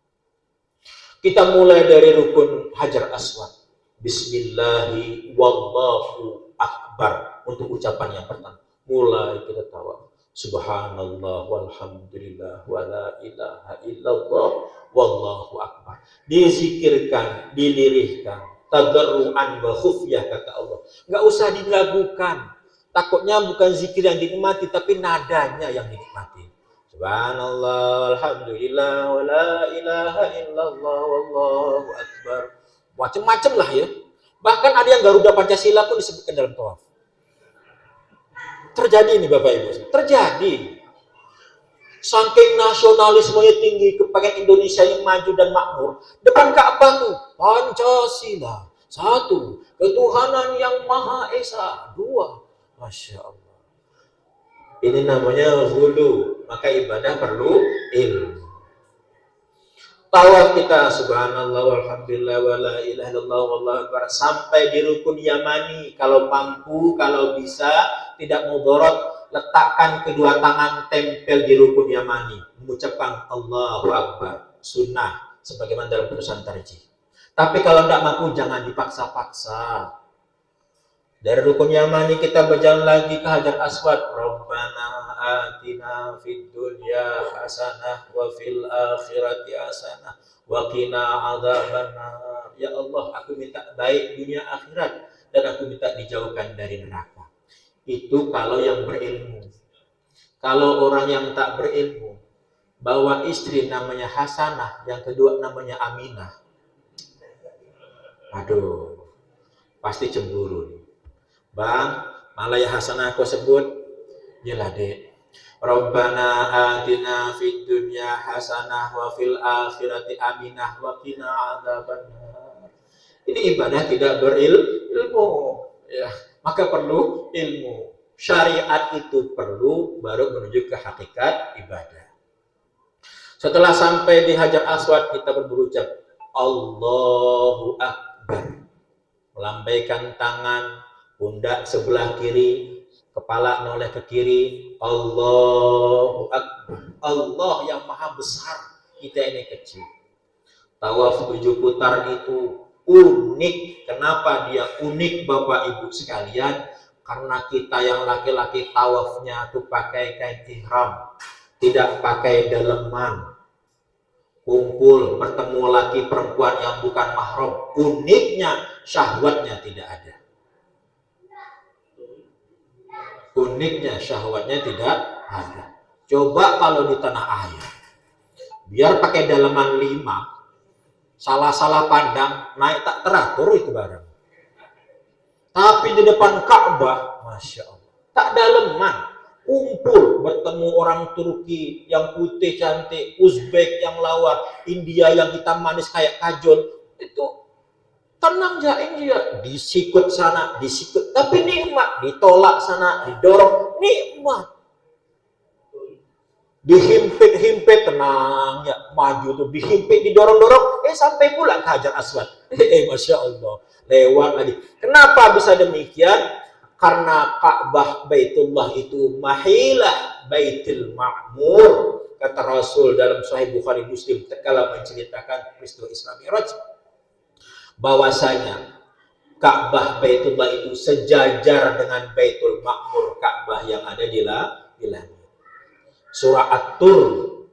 Kita mulai dari rukun Hajar Aswad. Bismillahi wallahu akbar. Untuk ucapan yang pertama. Mulai kita tawa. Subhanallah walhamdulillah wa la ilaha illallah wallahu akbar. Dizikirkan, dilirihkan, tadarruan wa khufyah kata Allah. Enggak usah dilagukan. Takutnya bukan zikir yang dinikmati, tapi nadanya yang dinikmati. Subhanallah walhamdulillah wa la ilaha illallah wallahu akbar. Macam-macam lah ya. Bahkan ada yang Garuda Pancasila pun disebutkan dalam tawaf. Terjadi ini Bapak Ibu, terjadi. Saking nasionalismenya tinggi, kepengen Indonesia yang maju dan makmur. Depan Ka'bah tuh, Pancasila. 1, ketuhanan yang Maha Esa. 2, Masya Allah. Ini namanya hulu, maka ibadah perlu ilmu. Tawaf kita subhanallah walhamdulillah wa la ilaha illallah wallahu akbar sampai di rukun Yamani. Kalau mampu, kalau bisa, tidak mudorot, letakkan kedua tangan tempel di rukun Yamani, mengucapkan Allahu Akbar, sunnah sebagaimana dalam putusan tarjih. Tapi kalau tidak mampu jangan dipaksa-paksa. Dari rukun Yamani kita berjalan lagi ke Hajar Aswad. Rabbana atina fid dunya hasanah wa fil akhirati hasanah wa qina adzabannar. Ya Allah, aku minta baik dunia akhirat dan aku minta dijauhkan dari neraka. Itu kalau yang berilmu. Kalau orang yang tak berilmu, bawa istri namanya Hasanah, yang kedua namanya Aminah. Aduh, pasti cemburu. Bang, malah ya Hasanah aku sebut. Yalah dek. Rabbana atina fid dunya hasanah wa fil akhirati aminah wa qina adzabannar. Ini ibadah tidak berilmu, ya. Maka perlu ilmu. Syariat itu perlu baru menuju ke hakikat ibadah. Setelah sampai di Hajar Aswad kita berucap Allahu Akbar. Melambaikan tangan, pundak sebelah kiri, kepala noleh ke kiri. Allahu Akbar. Allah yang maha besar, kita ini kecil. Tawaf 7 putar itu unik. Kenapa dia unik Bapak Ibu sekalian? Karena kita yang laki-laki tawafnya tuh pakai kain ihram, tidak pakai daleman. Kumpul bertemu laki perempuan yang bukan mahram. Uniknya syahwatnya tidak ada. Uniknya syahwatnya tidak ada. Coba kalau di tanah air, biar pakai daleman 5, salah-salah pandang, naik tak teratur itu barang. Tapi di depan Ka'bah, Masya Allah, tak daleman, kumpul bertemu orang Turki yang putih cantik, Uzbek yang lawan, India yang hitam manis kayak kajol, itu tenang jaing dia, disikut sana, disikut, tapi nikmat, ditolak sana, didorong, nikmat. Dihimpit-himpit, tenang ya, maju tuh, dihimpit, didorong-dorong, sampai pula ke Hajar Aswad. Masya Allah, lewat lagi. Kenapa bisa demikian? Karena Ka'bah Baitullah itu mahilah Baitul Ma'mur, kata Rasul dalam Sahih Bukhari Muslim tatkala menceritakan peristiwa Isra Mi'raj, bahwasanya Ka'bah Baitullah itu sejajar dengan Baitul Ma'mur, Ka'bah yang ada di langit. Surah At-Tur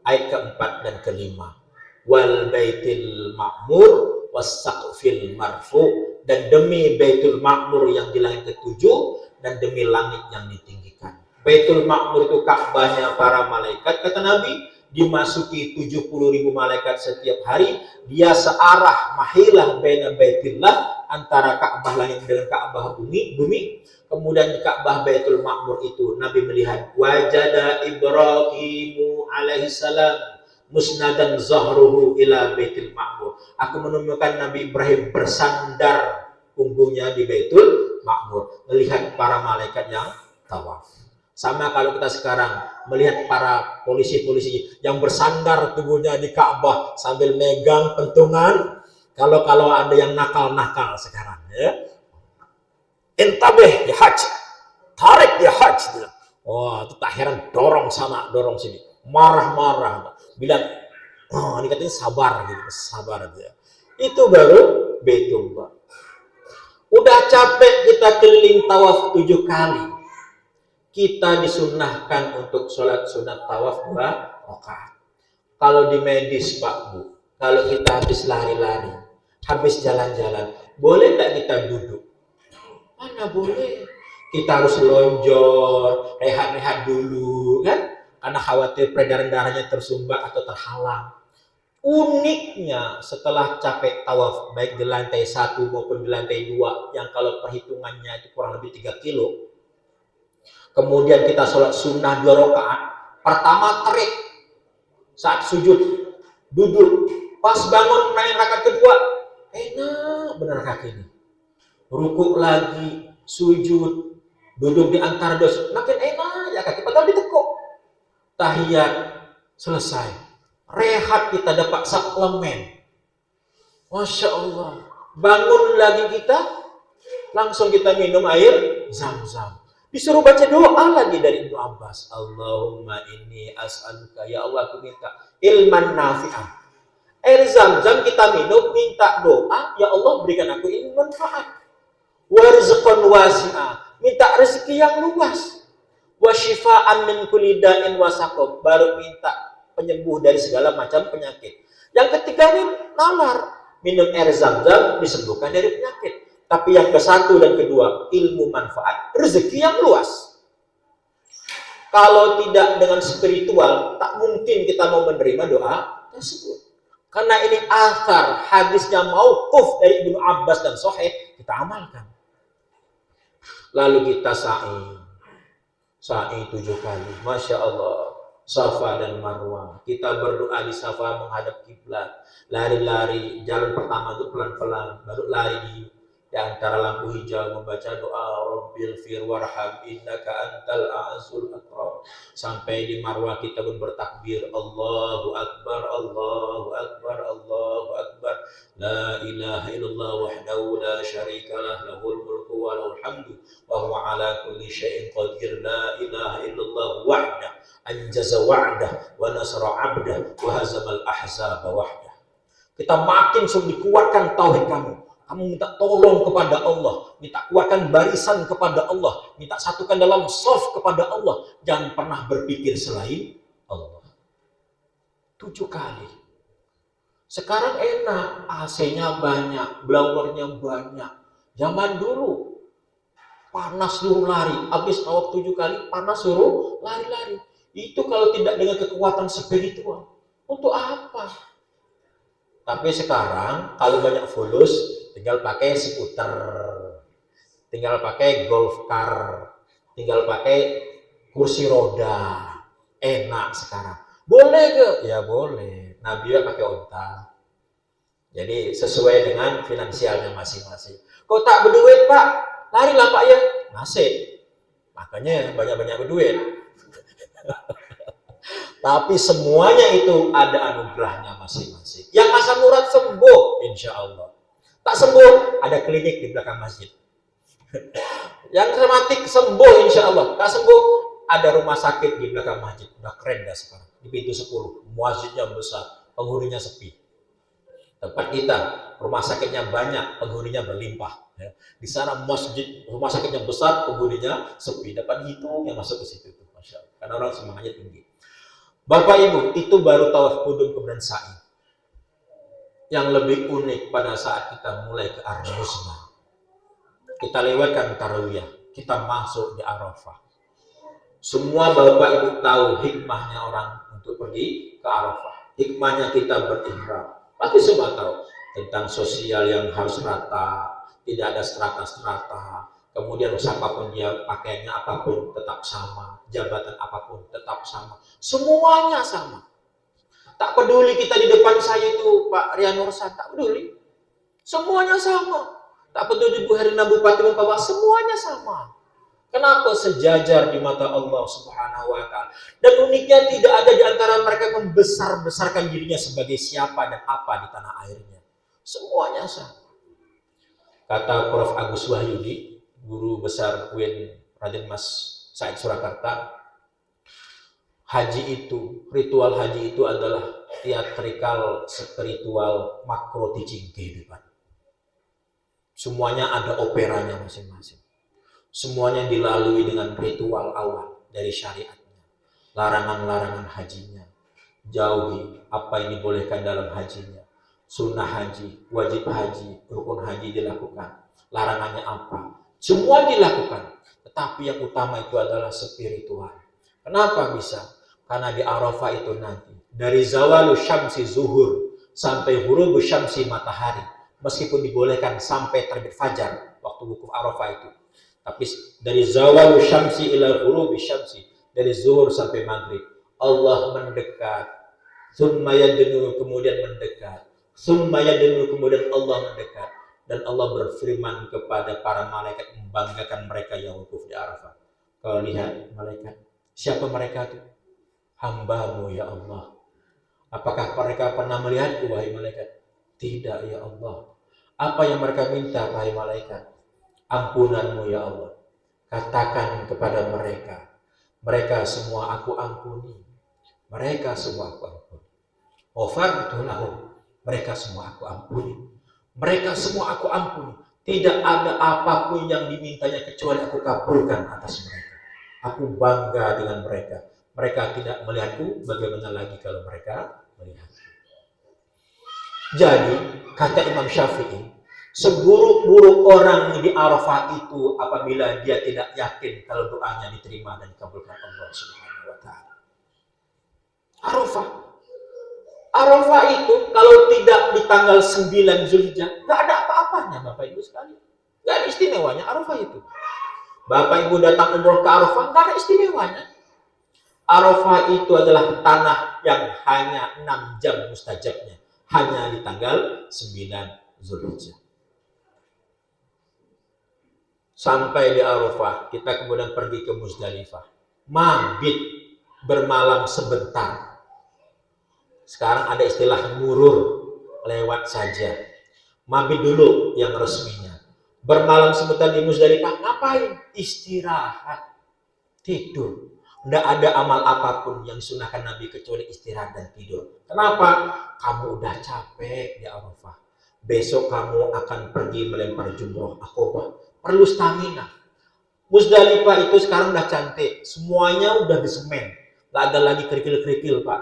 ayat keempat dan kelima. Wal Baitul Ma'mur was-saqfil marfu, dan demi Baitul Ma'mur yang di langit ketujuh, dan demi langit yang ditinggikan. Baitul Ma'mur itu Ka'bahnya para malaikat, kata Nabi, dimasuki 70.000 malaikat setiap hari. Dia searah, mahilah baina baitillah, antara Ka'bah langit dengan Ka'bah bumi. Kemudian di Ka'bah Baitul Ma'mur itu Nabi melihat wajada Ibrahimu alaihissalam musnadan zahruhu ila Baitul Ma'mur. Aku menemukan Nabi Ibrahim bersandar punggungnya di Baitul Ma'mur, melihat para malaikat yang tawaf. Sama kalau kita sekarang melihat para polisi-polisi yang bersandar tubuhnya di Ka'bah sambil megang pentungan. Kalau ada yang nakal-nakal sekarang, ya. Intabeh ya haj, tarik ya haj. Wah, itu tak heran, dorong sana, dorong sini, marah-marah, bilang, ini katanya sabar gitu, sabar aja. Itu baru Baitullah. Udah capek kita keliling tawaf 7 kali, kita disunahkan untuk sholat sunat tawaf 2 rakaat. Kalau di medis Pak Bu, kalau kita habis lari-lari, habis jalan-jalan, boleh tak kita duduk? Mana boleh. Kita harus lonjor, rehat-rehat dulu, kan? Karena khawatir peredaran darahnya tersumbat atau terhalang. Uniknya setelah capek tawaf, baik di lantai 1 maupun di lantai 2, yang kalau perhitungannya itu kurang lebih 3 kilo, kemudian kita sholat sunnah 2 rakaat. Pertama terik, saat sujud, duduk. Pas bangun naik rakaat kedua, enak benar kaki ini. Rukuk lagi, sujud, duduk di antara dos, makin enak ya kaki, padahal ditekuk. Tahiyat selesai, rehat, kita dapat suplemen. Masya Allah, bangun lagi kita, langsung kita minum air Zam-Zam. Disuruh baca doa lagi dari Ibnu Abbas. Allahumma inni as'aluka, ya Allah aku minta ilman nafi'ah. Air Zam-Zam kita minum, minta doa, ya Allah berikan aku ilmu manfaat. Warzqan wasi'ah, minta rezeki yang luas. Wasyifa'an min kulli da'in wasaqab, baru minta penyembuh dari segala macam penyakit. Yang ketiga ini nalar, minum air Zam-Zam disembuhkan dari penyakit. Tapi yang ke-1 dan kedua, ilmu manfaat, rezeki yang luas. Kalau tidak dengan spiritual, tak mungkin kita mau menerima doa tersebut. Karena ini athar, hadisnya mauquf dari Ibnu Abbas dan sahih, kita amalkan. Lalu kita sa'i 7 kali, Masya Allah, Safa dan Marwah. Kita berdoa di Safa menghadap kiblat, lari-lari, jalan pertama itu pelan-pelan, baru lari di antara lampu hijau membaca doa Rabbil fir warham innaka antal a'zul akram. Sampai di Marwah kita pun bertakbir, Allahu Akbar, Allahu Akbar, Allahu Akbar, la ilaha illallah wahdahu la syarikalah, lahul mulku wa lahul hamdu wa huwa ala kulli syai'in qadir, la ilaha illallah wahdah anjaza wa'dah wa nasra 'abdah wa hazamal ahzaba wahdah. Kita makin dikuatkan tauhid kamu. Kamu minta tolong kepada Allah, minta kuatkan barisan kepada Allah, minta satukan dalam shaf kepada Allah. Jangan pernah berpikir selain Allah. 7 kali. Sekarang enak, AC-nya banyak, blowernya banyak. Zaman dulu panas suruh lari, habis tawaf 7 kali, panas suruh lari-lari. Itu kalau tidak dengan kekuatan spiritual, untuk apa? Tapi sekarang kalau banyak fulus, tinggal pakai skuter. tinggal pakai golf car, tinggal pakai kursi roda, enak sekarang. Boleh ke? Ya boleh. Nabi pakai unta. Jadi sesuai dengan finansialnya masing-masing. Kok tak berduit Pak? Larilah Pak ya. Masih. Makanya banyak-banyak berduit. Tapi semuanya itu ada anugerahnya masing-masing. Yang asam urat sembuh, insya Allah. Tak sembuh, ada klinik di belakang masjid. Yang rematik sembuh, insya Allah. Tak sembuh, ada rumah sakit di belakang masjid. Udah keren dah sekarang. Di pintu 10, masjidnya besar, penghuninya sepi. Tempat kita, rumah sakitnya banyak, penghuninya berlimpah. Ya. Di sana masjid, rumah sakitnya besar, penghuninya sepi. Dapat hitung yang masuk ke situ. Masya Allah. Karena orang semangatnya tinggi. Bapak Ibu, itu baru tawaf kudum kemudian sa'i. Yang lebih unik pada saat kita mulai ke Arafah. Kita lewatkan tarawih, kita masuk di Arafah. Semua Bapak Ibu tahu hikmahnya orang untuk pergi ke Arafah. Hikmahnya kita berihram. Pasti semua tahu tentang sosial yang harus rata, tidak ada strata-strata. Kemudian siapapun dia pakaiannya apapun tetap sama, jabatan apapun tetap sama. Semuanya sama. Tak peduli kita di depan saya itu Pak Rian Nursan, tak peduli. Semuanya sama. Tak peduli Bu Herina Bupati Mempawah, semuanya sama. Kenapa? Sejajar di mata Allah Subhanahu wa Ta'ala. Dan uniknya tidak ada di antara mereka membesar-besarkan dirinya sebagai siapa dan apa di tanah airnya. Semuanya sama. Kata Prof. Agus Wahyudi, guru besar UIN Raden Mas Said Surakarta, haji itu, ritual haji itu adalah teatrikal, spiritual, makro teaching kehidupan. Semuanya ada operanya masing-masing. Semuanya dilalui dengan ritual awal dari syariatnya. Larangan-larangan hajinya. Jauhi apa yang dibolehkan dalam hajinya. Sunnah haji, wajib haji, rukun haji dilakukan. Larangannya apa? Semua dilakukan. Tetapi yang utama itu adalah spiritual. Kenapa bisa? Karena di Arafah itu nanti. Dari zawalu syamsi zuhur sampai hurubu syamsi matahari. Meskipun dibolehkan sampai terbit fajar. Waktu wukuf Arafah itu. Tapi dari zawalu syamsi ila ghurubi syamsi, dari zuhur sampai maghrib, Allah mendekat. Tsumma yadnu, kemudian mendekat. Tsumma yadnu, kemudian Allah mendekat. Dan Allah berfirman kepada para malaikat membanggakan mereka yang wukuf di Arafah. Kau lihat malaikat, siapa mereka itu? Hamba-Mu ya Allah. Apakah mereka pernah melihatku wahai malaikat? Tidak ya Allah. Apa yang mereka minta wahai malaikat? Ampunan-Mu ya Allah. Katakan kepada mereka, mereka semua aku ampuni. Mereka semua aku ampuni. Ghafartu lahum. Mereka semua aku ampuni. Mereka semua aku ampuni. Tidak ada apapun yang dimintanya kecuali aku kabulkan atas mereka. Aku bangga dengan mereka. Mereka tidak melihatku, bagaimana lagi kalau mereka melihat. Jadi, kata Imam Syafi'i, seburuk-buruk orang di Arafah itu apabila dia tidak yakin kalau doanya diterima dan dikabulkan Allah Subhanahu wa Ta'ala. Arafah itu kalau tidak di tanggal 9 Zulhijjah, nggak ada apa-apanya Bapak Ibu sekalian. Nggak ada istimewanya Arafah itu. Bapak Ibu datang umroh ke Arafah, nggak ada istimewanya. Arafah itu adalah tanah yang hanya 6 jam mustajabnya. Hanya di tanggal 9 Zulhijjah. Sampai di Arafah, kita kemudian pergi ke Muzdalifah. Mabit, bermalam sebentar. Sekarang ada istilah murur, lewat saja. Mabit dulu yang resminya. Bermalam sebentar di Muzdalifah, ngapain? Istirahat, tidur. Tidak ada amal apapun yang disunahkan Nabi kecuali istirahat dan tidur. Kenapa? Kamu udah capek di Arafah. Besok kamu akan pergi melempar jumroh Aqobah. Perlu stamina. Muzdalifah itu sekarang udah cantik. Semuanya udah disemen. Gak ada lagi kerikil-kerikil Pak.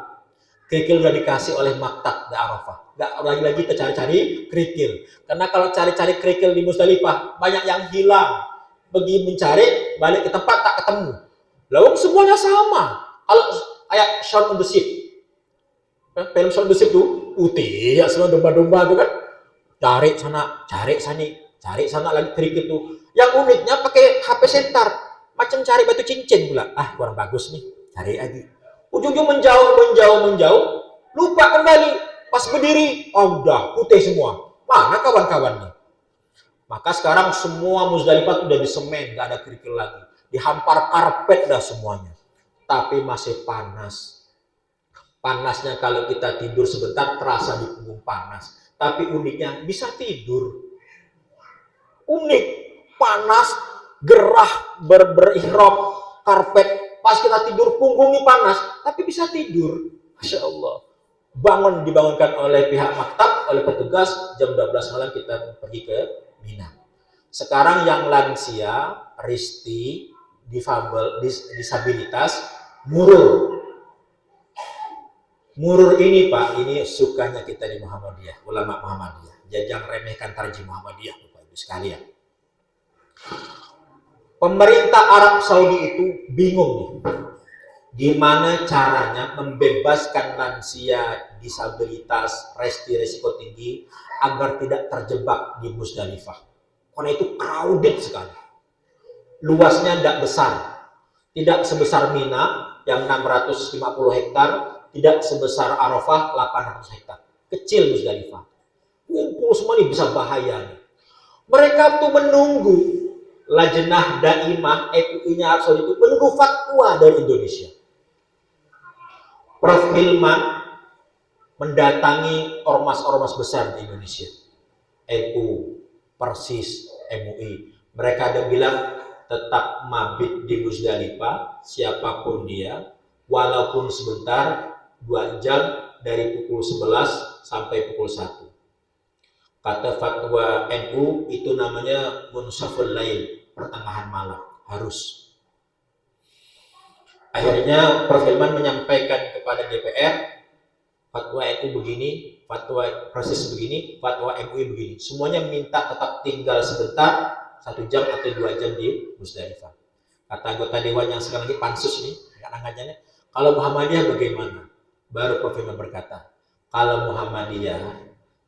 Kerikil udah dikasih oleh maktab di Arafah. Gak lagi kita cari-cari kerikil. Karena kalau cari-cari kerikil di Muzdalifah, banyak yang hilang. Pergi mencari, balik ke tempat tak ketemu. Lalu semuanya sama. Kalau kayak Shaun of the Sheep. Film Shaun of the Sheep tuh putih ya, semua domba-domba tuh kan. Cari sana lagi kerikil tuh. Yang uniknya pakai HP sentar, macam cari batu cincin pula. Ah, kurang bagus nih, cari lagi. Ujung-ujung menjauh, lupa kembali. Pas berdiri, oh udah putih semua. Mana kawan-kawannya? Maka sekarang semua Musdalifah udah disemen, nggak ada kerikil lagi. Dihampar karpet dah semuanya. Tapi masih panas. Panasnya kalau kita tidur sebentar terasa di punggung panas. Tapi uniknya bisa tidur. Unik, panas, gerah, berihram, karpet. Pas kita tidur punggungnya panas, tapi bisa tidur. Masya Allah. Dibangunkan oleh pihak maktab, oleh petugas, jam 12 malam kita pergi ke Mina. Sekarang yang lansia, risti, difabel, disabilitas, murur. Murur ini Pak, ini sukanya kita di Muhammadiyah, ulama Muhammadiyah. Jangan remehkan tarjih Muhammadiyah Bapak Ibu sekalian. Pemerintah Arab Saudi itu bingung nih. Gimana caranya membebaskan lansia, disabilitas, resti risiko tinggi agar tidak terjebak di Musdalifah. Karena itu crowded sekali. Luasnya tidak besar. Tidak sebesar Mina yang 650 hektar, tidak sebesar Arafah 800 hektar. Kecil Musdalifah. Kumpul semua ini bisa bahaya nih. Mereka tuh menunggu Lajnah Daimah MUI-nya Arab Saudi itu menunggu fatwa dari Indonesia. Prof. Hilman mendatangi ormas-ormas besar di Indonesia. NU, Persis, MUI. Mereka ada bilang tetap mabit di Musdalifah, siapapun dia, walaupun sebentar, 2 jam dari pukul 11 sampai pukul 1. Kata fatwa NU itu namanya munsaful lail, pertengahan malam, harus. Akhirnya Prof. Hilman menyampaikan kepada DPR, fatwa NU begini, fatwa Persis begini, fatwa MUI begini. Semuanya minta tetap tinggal sebentar, 1 jam atau 2 jam di Musdalifah. Kata anggota Dewan yang sekarang lagi pansus nih, anggajannya, kalau Muhammadiyah bagaimana? Baru Prof. Hilman berkata, kalau Muhammadiyah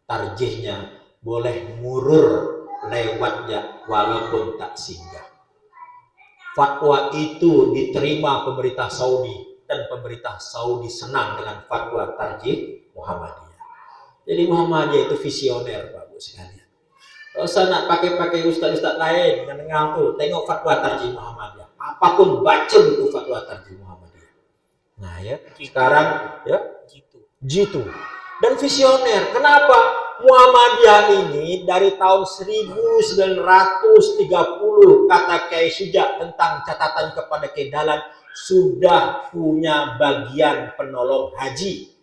tarjihnya boleh murur lewatnya walaupun tak singgah. Fatwa itu diterima pemerintah Saudi dan pemerintah Saudi senang dengan fatwa tarjih Muhammadiyah. Jadi Muhammadiyah itu visioner Pak Bu sekalian. Kalau usah nak pakai ustaz-ustaz lain dengan tuh tengok fatwa tarjih Muhammadiyah. Apapun baca buku fatwa tarjih Muhammadiyah. Nah ya, sekarang ya jitu dan visioner. Kenapa? Muhammadiyah ini dari tahun 1930 kata Kiai Syuja tentang catatan kepada Kiai Dahlan sudah punya bagian penolong haji.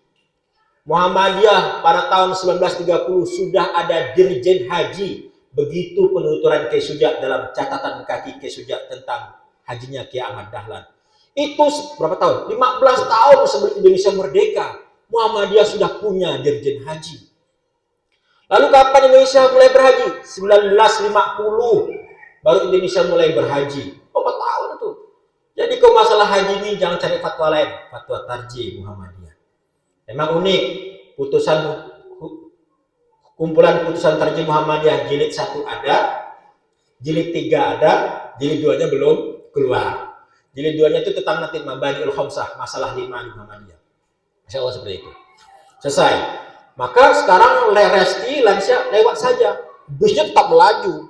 Muhammadiyah pada tahun 1930 sudah ada dirjen haji. Begitu penuturan Kiai Syuja dalam catatan kaki Kiai Syuja tentang hajinya Kiai Ahmad Dahlan. Itu berapa tahun? 15 tahun sebelum Indonesia merdeka. Muhammadiyah sudah punya dirjen haji. Lalu kapan Indonesia mulai berhaji? 1950 baru Indonesia mulai berhaji. Berapa tahun itu? Jadi kalau masalah haji ini jangan cari fatwa lain, fatwa tarjih Muhammadiyah. Memang unik, kumpulan putusan tarjih Muhammadiyah jilid 1 ada, jilid 3 ada, jilid 2-nya belum keluar. Jilid 2-nya itu tentang nanti Mabaniul Khamsah, masalah 5 di Muhammadiyah. Masya Allah seperti itu. Selesai. Maka sekarang resti lansia lewat saja. Busnya tetap melaju.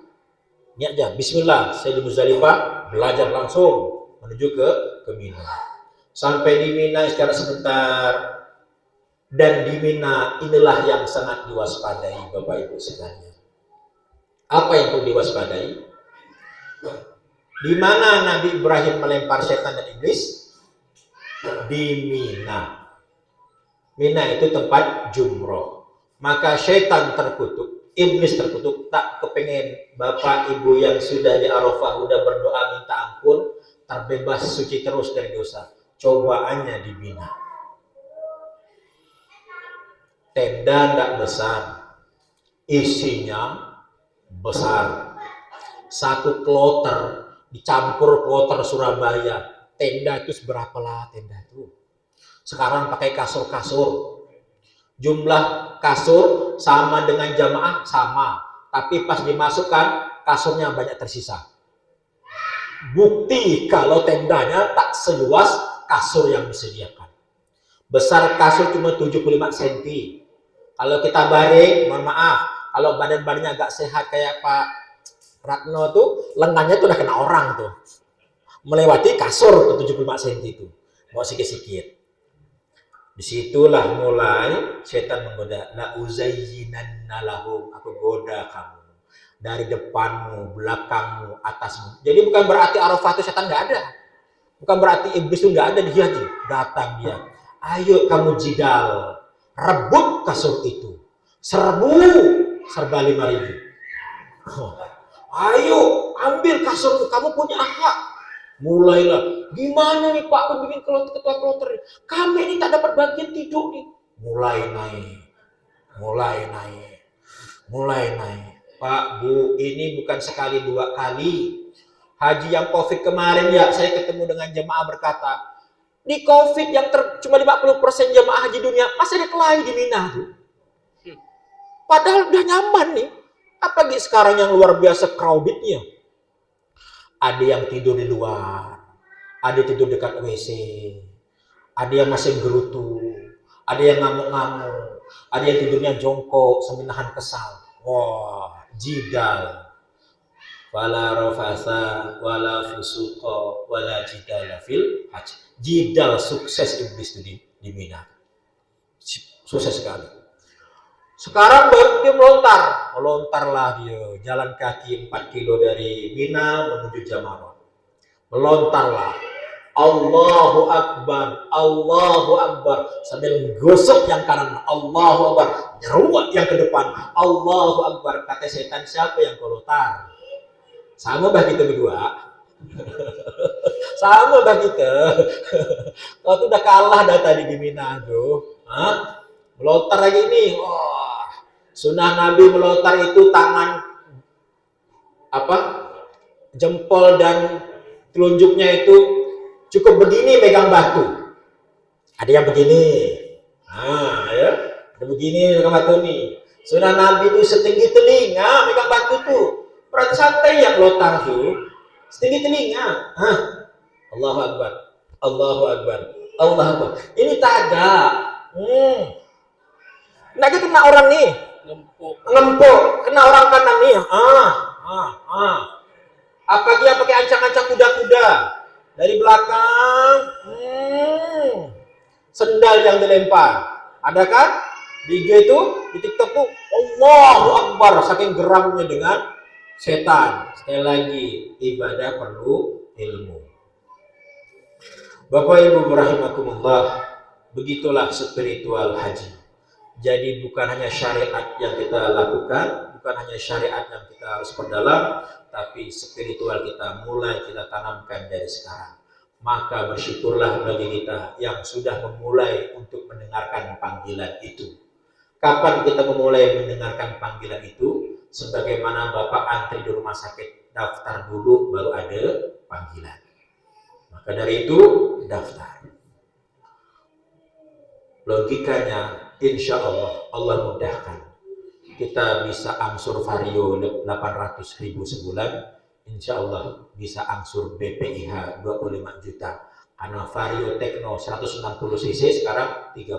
Niat aja, bismillah, saya di Musdalifah, belajar langsung menuju ke Mina. Sampai di Mina sekarang sebentar. Dan di Mina inilah yang sangat diwaspadai Bapak Ibu sekalian. Apa yang perlu diwaspadai? Di mana Nabi Ibrahim melempar setan dan iblis? Di Mina. Mina itu tempat jumroh. Maka setan terkutuk, iblis terkutuk, tak kepengen Bapak Ibu yang sudah di Arafah udah berdoa minta ampun, terbebas suci terus dari dosa. Cobaannya di Mina. Tenda tidak besar, isinya besar. 1 kloter dicampur kloter Surabaya. Tenda itu seberapa lah tenda itu? Sekarang pakai kasur-kasur. Jumlah kasur sama dengan jamaah sama. Tapi pas dimasukkan kasurnya banyak tersisa. Bukti kalau tendanya tak seluas kasur yang disediakan. Besar kasur cuma 75 cm. Kalau kita baring, mohon maaf, kalau badan-badannya agak sehat kayak Pak Ratno tuh, lengannya tuh udah kena orang tuh. Melewati kasur 75 cm itu. Mau sikit-sikit. Disitulah mulai setan menggoda. La uzayyinanna lahum, aku goda kamu. Dari depanmu, belakangmu, atasmu. Jadi bukan berarti Arafah itu setan nggak ada. Bukan berarti iblis itu nggak ada di dia. Datang dia. Ayo kamu jidal. Rebut kasur itu. Serbu. Serba 5.000. Ayo ambil kasur, kamu punya hak. Mulailah, gimana nih Pak pembimbing ketua kloter? Kami ini tak dapat bagian tidur nih. Mulai naik. Pak, Bu, ini bukan sekali 2 kali. Haji yang COVID kemarin ya, saya ketemu dengan jemaah berkata, di COVID yang cuma 50% jemaah haji dunia, masih ada kelahi di Mina tuh. Padahal udah nyaman nih. Apalagi sekarang yang luar biasa crowdednya. Ada yang tidur di luar, ada yang tidur dekat WC, ada yang masih gerutu, ada yang ngamuk-ngamuk, ada yang tidurnya jongkok sambil nahan kesal. Wah, jidal. Wala rafasa, wala fusuqa, wala jidala fil hajj. Jidal sukses iblis itu di Mina. Sukses sekali. Sekarang baru dia melontarlah dia, jalan kaki 4 kilo dari Mina menuju Jamarah. Melontarlah, Allahu Akbar, sambil gosok yang kanan, Allahu Akbar, nyeruak yang ke depan, Allahu Akbar. Kata setan, siapa yang kau lontar? Sama bah kita berdua. Sama bah kita. Kau tuh udah kalah dah tadi di Mina tuh. Melontar lagi nih. Sunnah Nabi melontar itu tangan jempol dan telunjuknya itu cukup begini megang batu. Ada yang begini. Ya. Ada begini megang batu nih. Sunnah Nabi itu setinggi telinga megang batu tuh. Berarti santai yang melontar tuh. Setinggi telinga. Allahu Akbar. Allahu Akbar. Allahu Akbar. Ini tak ada. Nggak kena orang nih. Ngempuk, kena orang kanan nih. Apa dia pakai ancang-ancang kuda-kuda dari belakang? Sendal yang dilempar. Ada kan? Di IG itu, di TikTok tuh, Allahu Akbar, saking geramnya dengan setan. Sekali lagi, ibadah perlu ilmu. Bapak Ibu rahimakumullah, begitulah spiritual haji. Jadi bukan hanya syariat yang kita lakukan, bukan hanya syariat yang kita harus perdalam, tapi spiritual kita mulai kita tanamkan dari sekarang. Maka bersyukurlah bagi kita yang sudah memulai untuk mendengarkan panggilan itu. Kapan kita memulai mendengarkan panggilan itu? Sebagaimana Bapak antri di rumah sakit, daftar dulu baru ada panggilan. Maka dari itu, daftar. Logikanya, insya Allah mudahkan. Kita bisa angsur vario 800.000 sebulan, insya Allah bisa angsur BPIH 25 juta. Karena vario Tekno 160 cc sekarang 30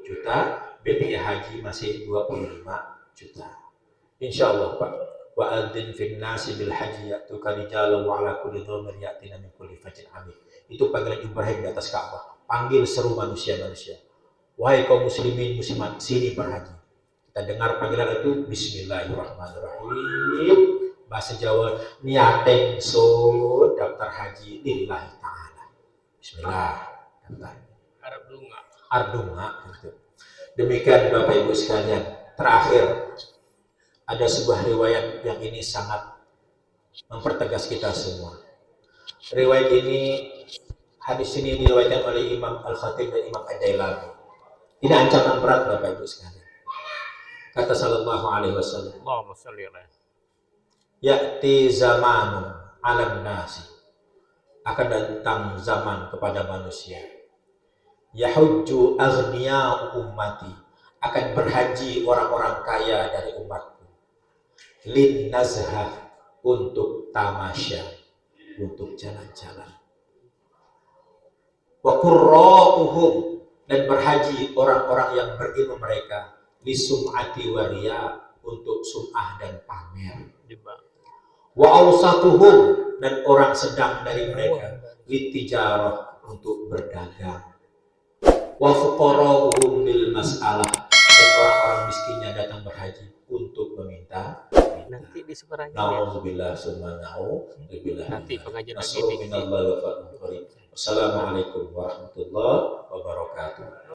juta, BPIH haji masih 25 juta. Insya Allah Pak. Wa adzin fin nasi bil haji ya'tuka rijalan wa ala kulli dhamir ya'tina min kulli fajin amik. Itu panggilan Ibrahim di atas Ka'bah. Panggil seru manusia-manusia. Wahai kaum muslimin muslimat, sini berhaji. Kita dengar panggilan itu, Bismillahirrahmanirrahim. Bahasa Jawa, niateng so daftar haji lillahi ta'ala. Bismillah, daftar. Ardunga. Gitu. Demikian Bapak Ibu sekalian. Terakhir, ada sebuah riwayat yang ini sangat mempertegas kita semua. Riwayat ini, hadis ini diriwayatkan oleh Imam Al-Khatib dan Imam Ad-Dailami. Ini ancaman berat Bapak Ibu sekalian. Kata sallallahu alaihi wasallam, Allahumma shalli alaihi. Ya'ti zamanu 'alan nasi. Akan datang zaman kepada manusia. Yahujju aghniya'u ummati. Akan berhaji orang-orang kaya dari umatku. Lin nazhah. untuk tamasya, untuk jalan-jalan. Wa qurra'uhum, dan berhaji orang-orang yang berilmu mereka, lisum'ati wa riya, untuk sum'ah dan pamer. Wa awsatuhum, dan orang sedang dari mereka, litijarah, untuk berdagang. Wa fuqara'uhum bil mas'alah, dan orang-orang miskinnya datang berhaji untuk meminta. Nanti di seberangnya Na'udzubillah summa na'udzubillah. nanti pengajian lagi Nasrullahi wa fadluhu. Wassalamualaikum warahmatullahi wabarakatuh.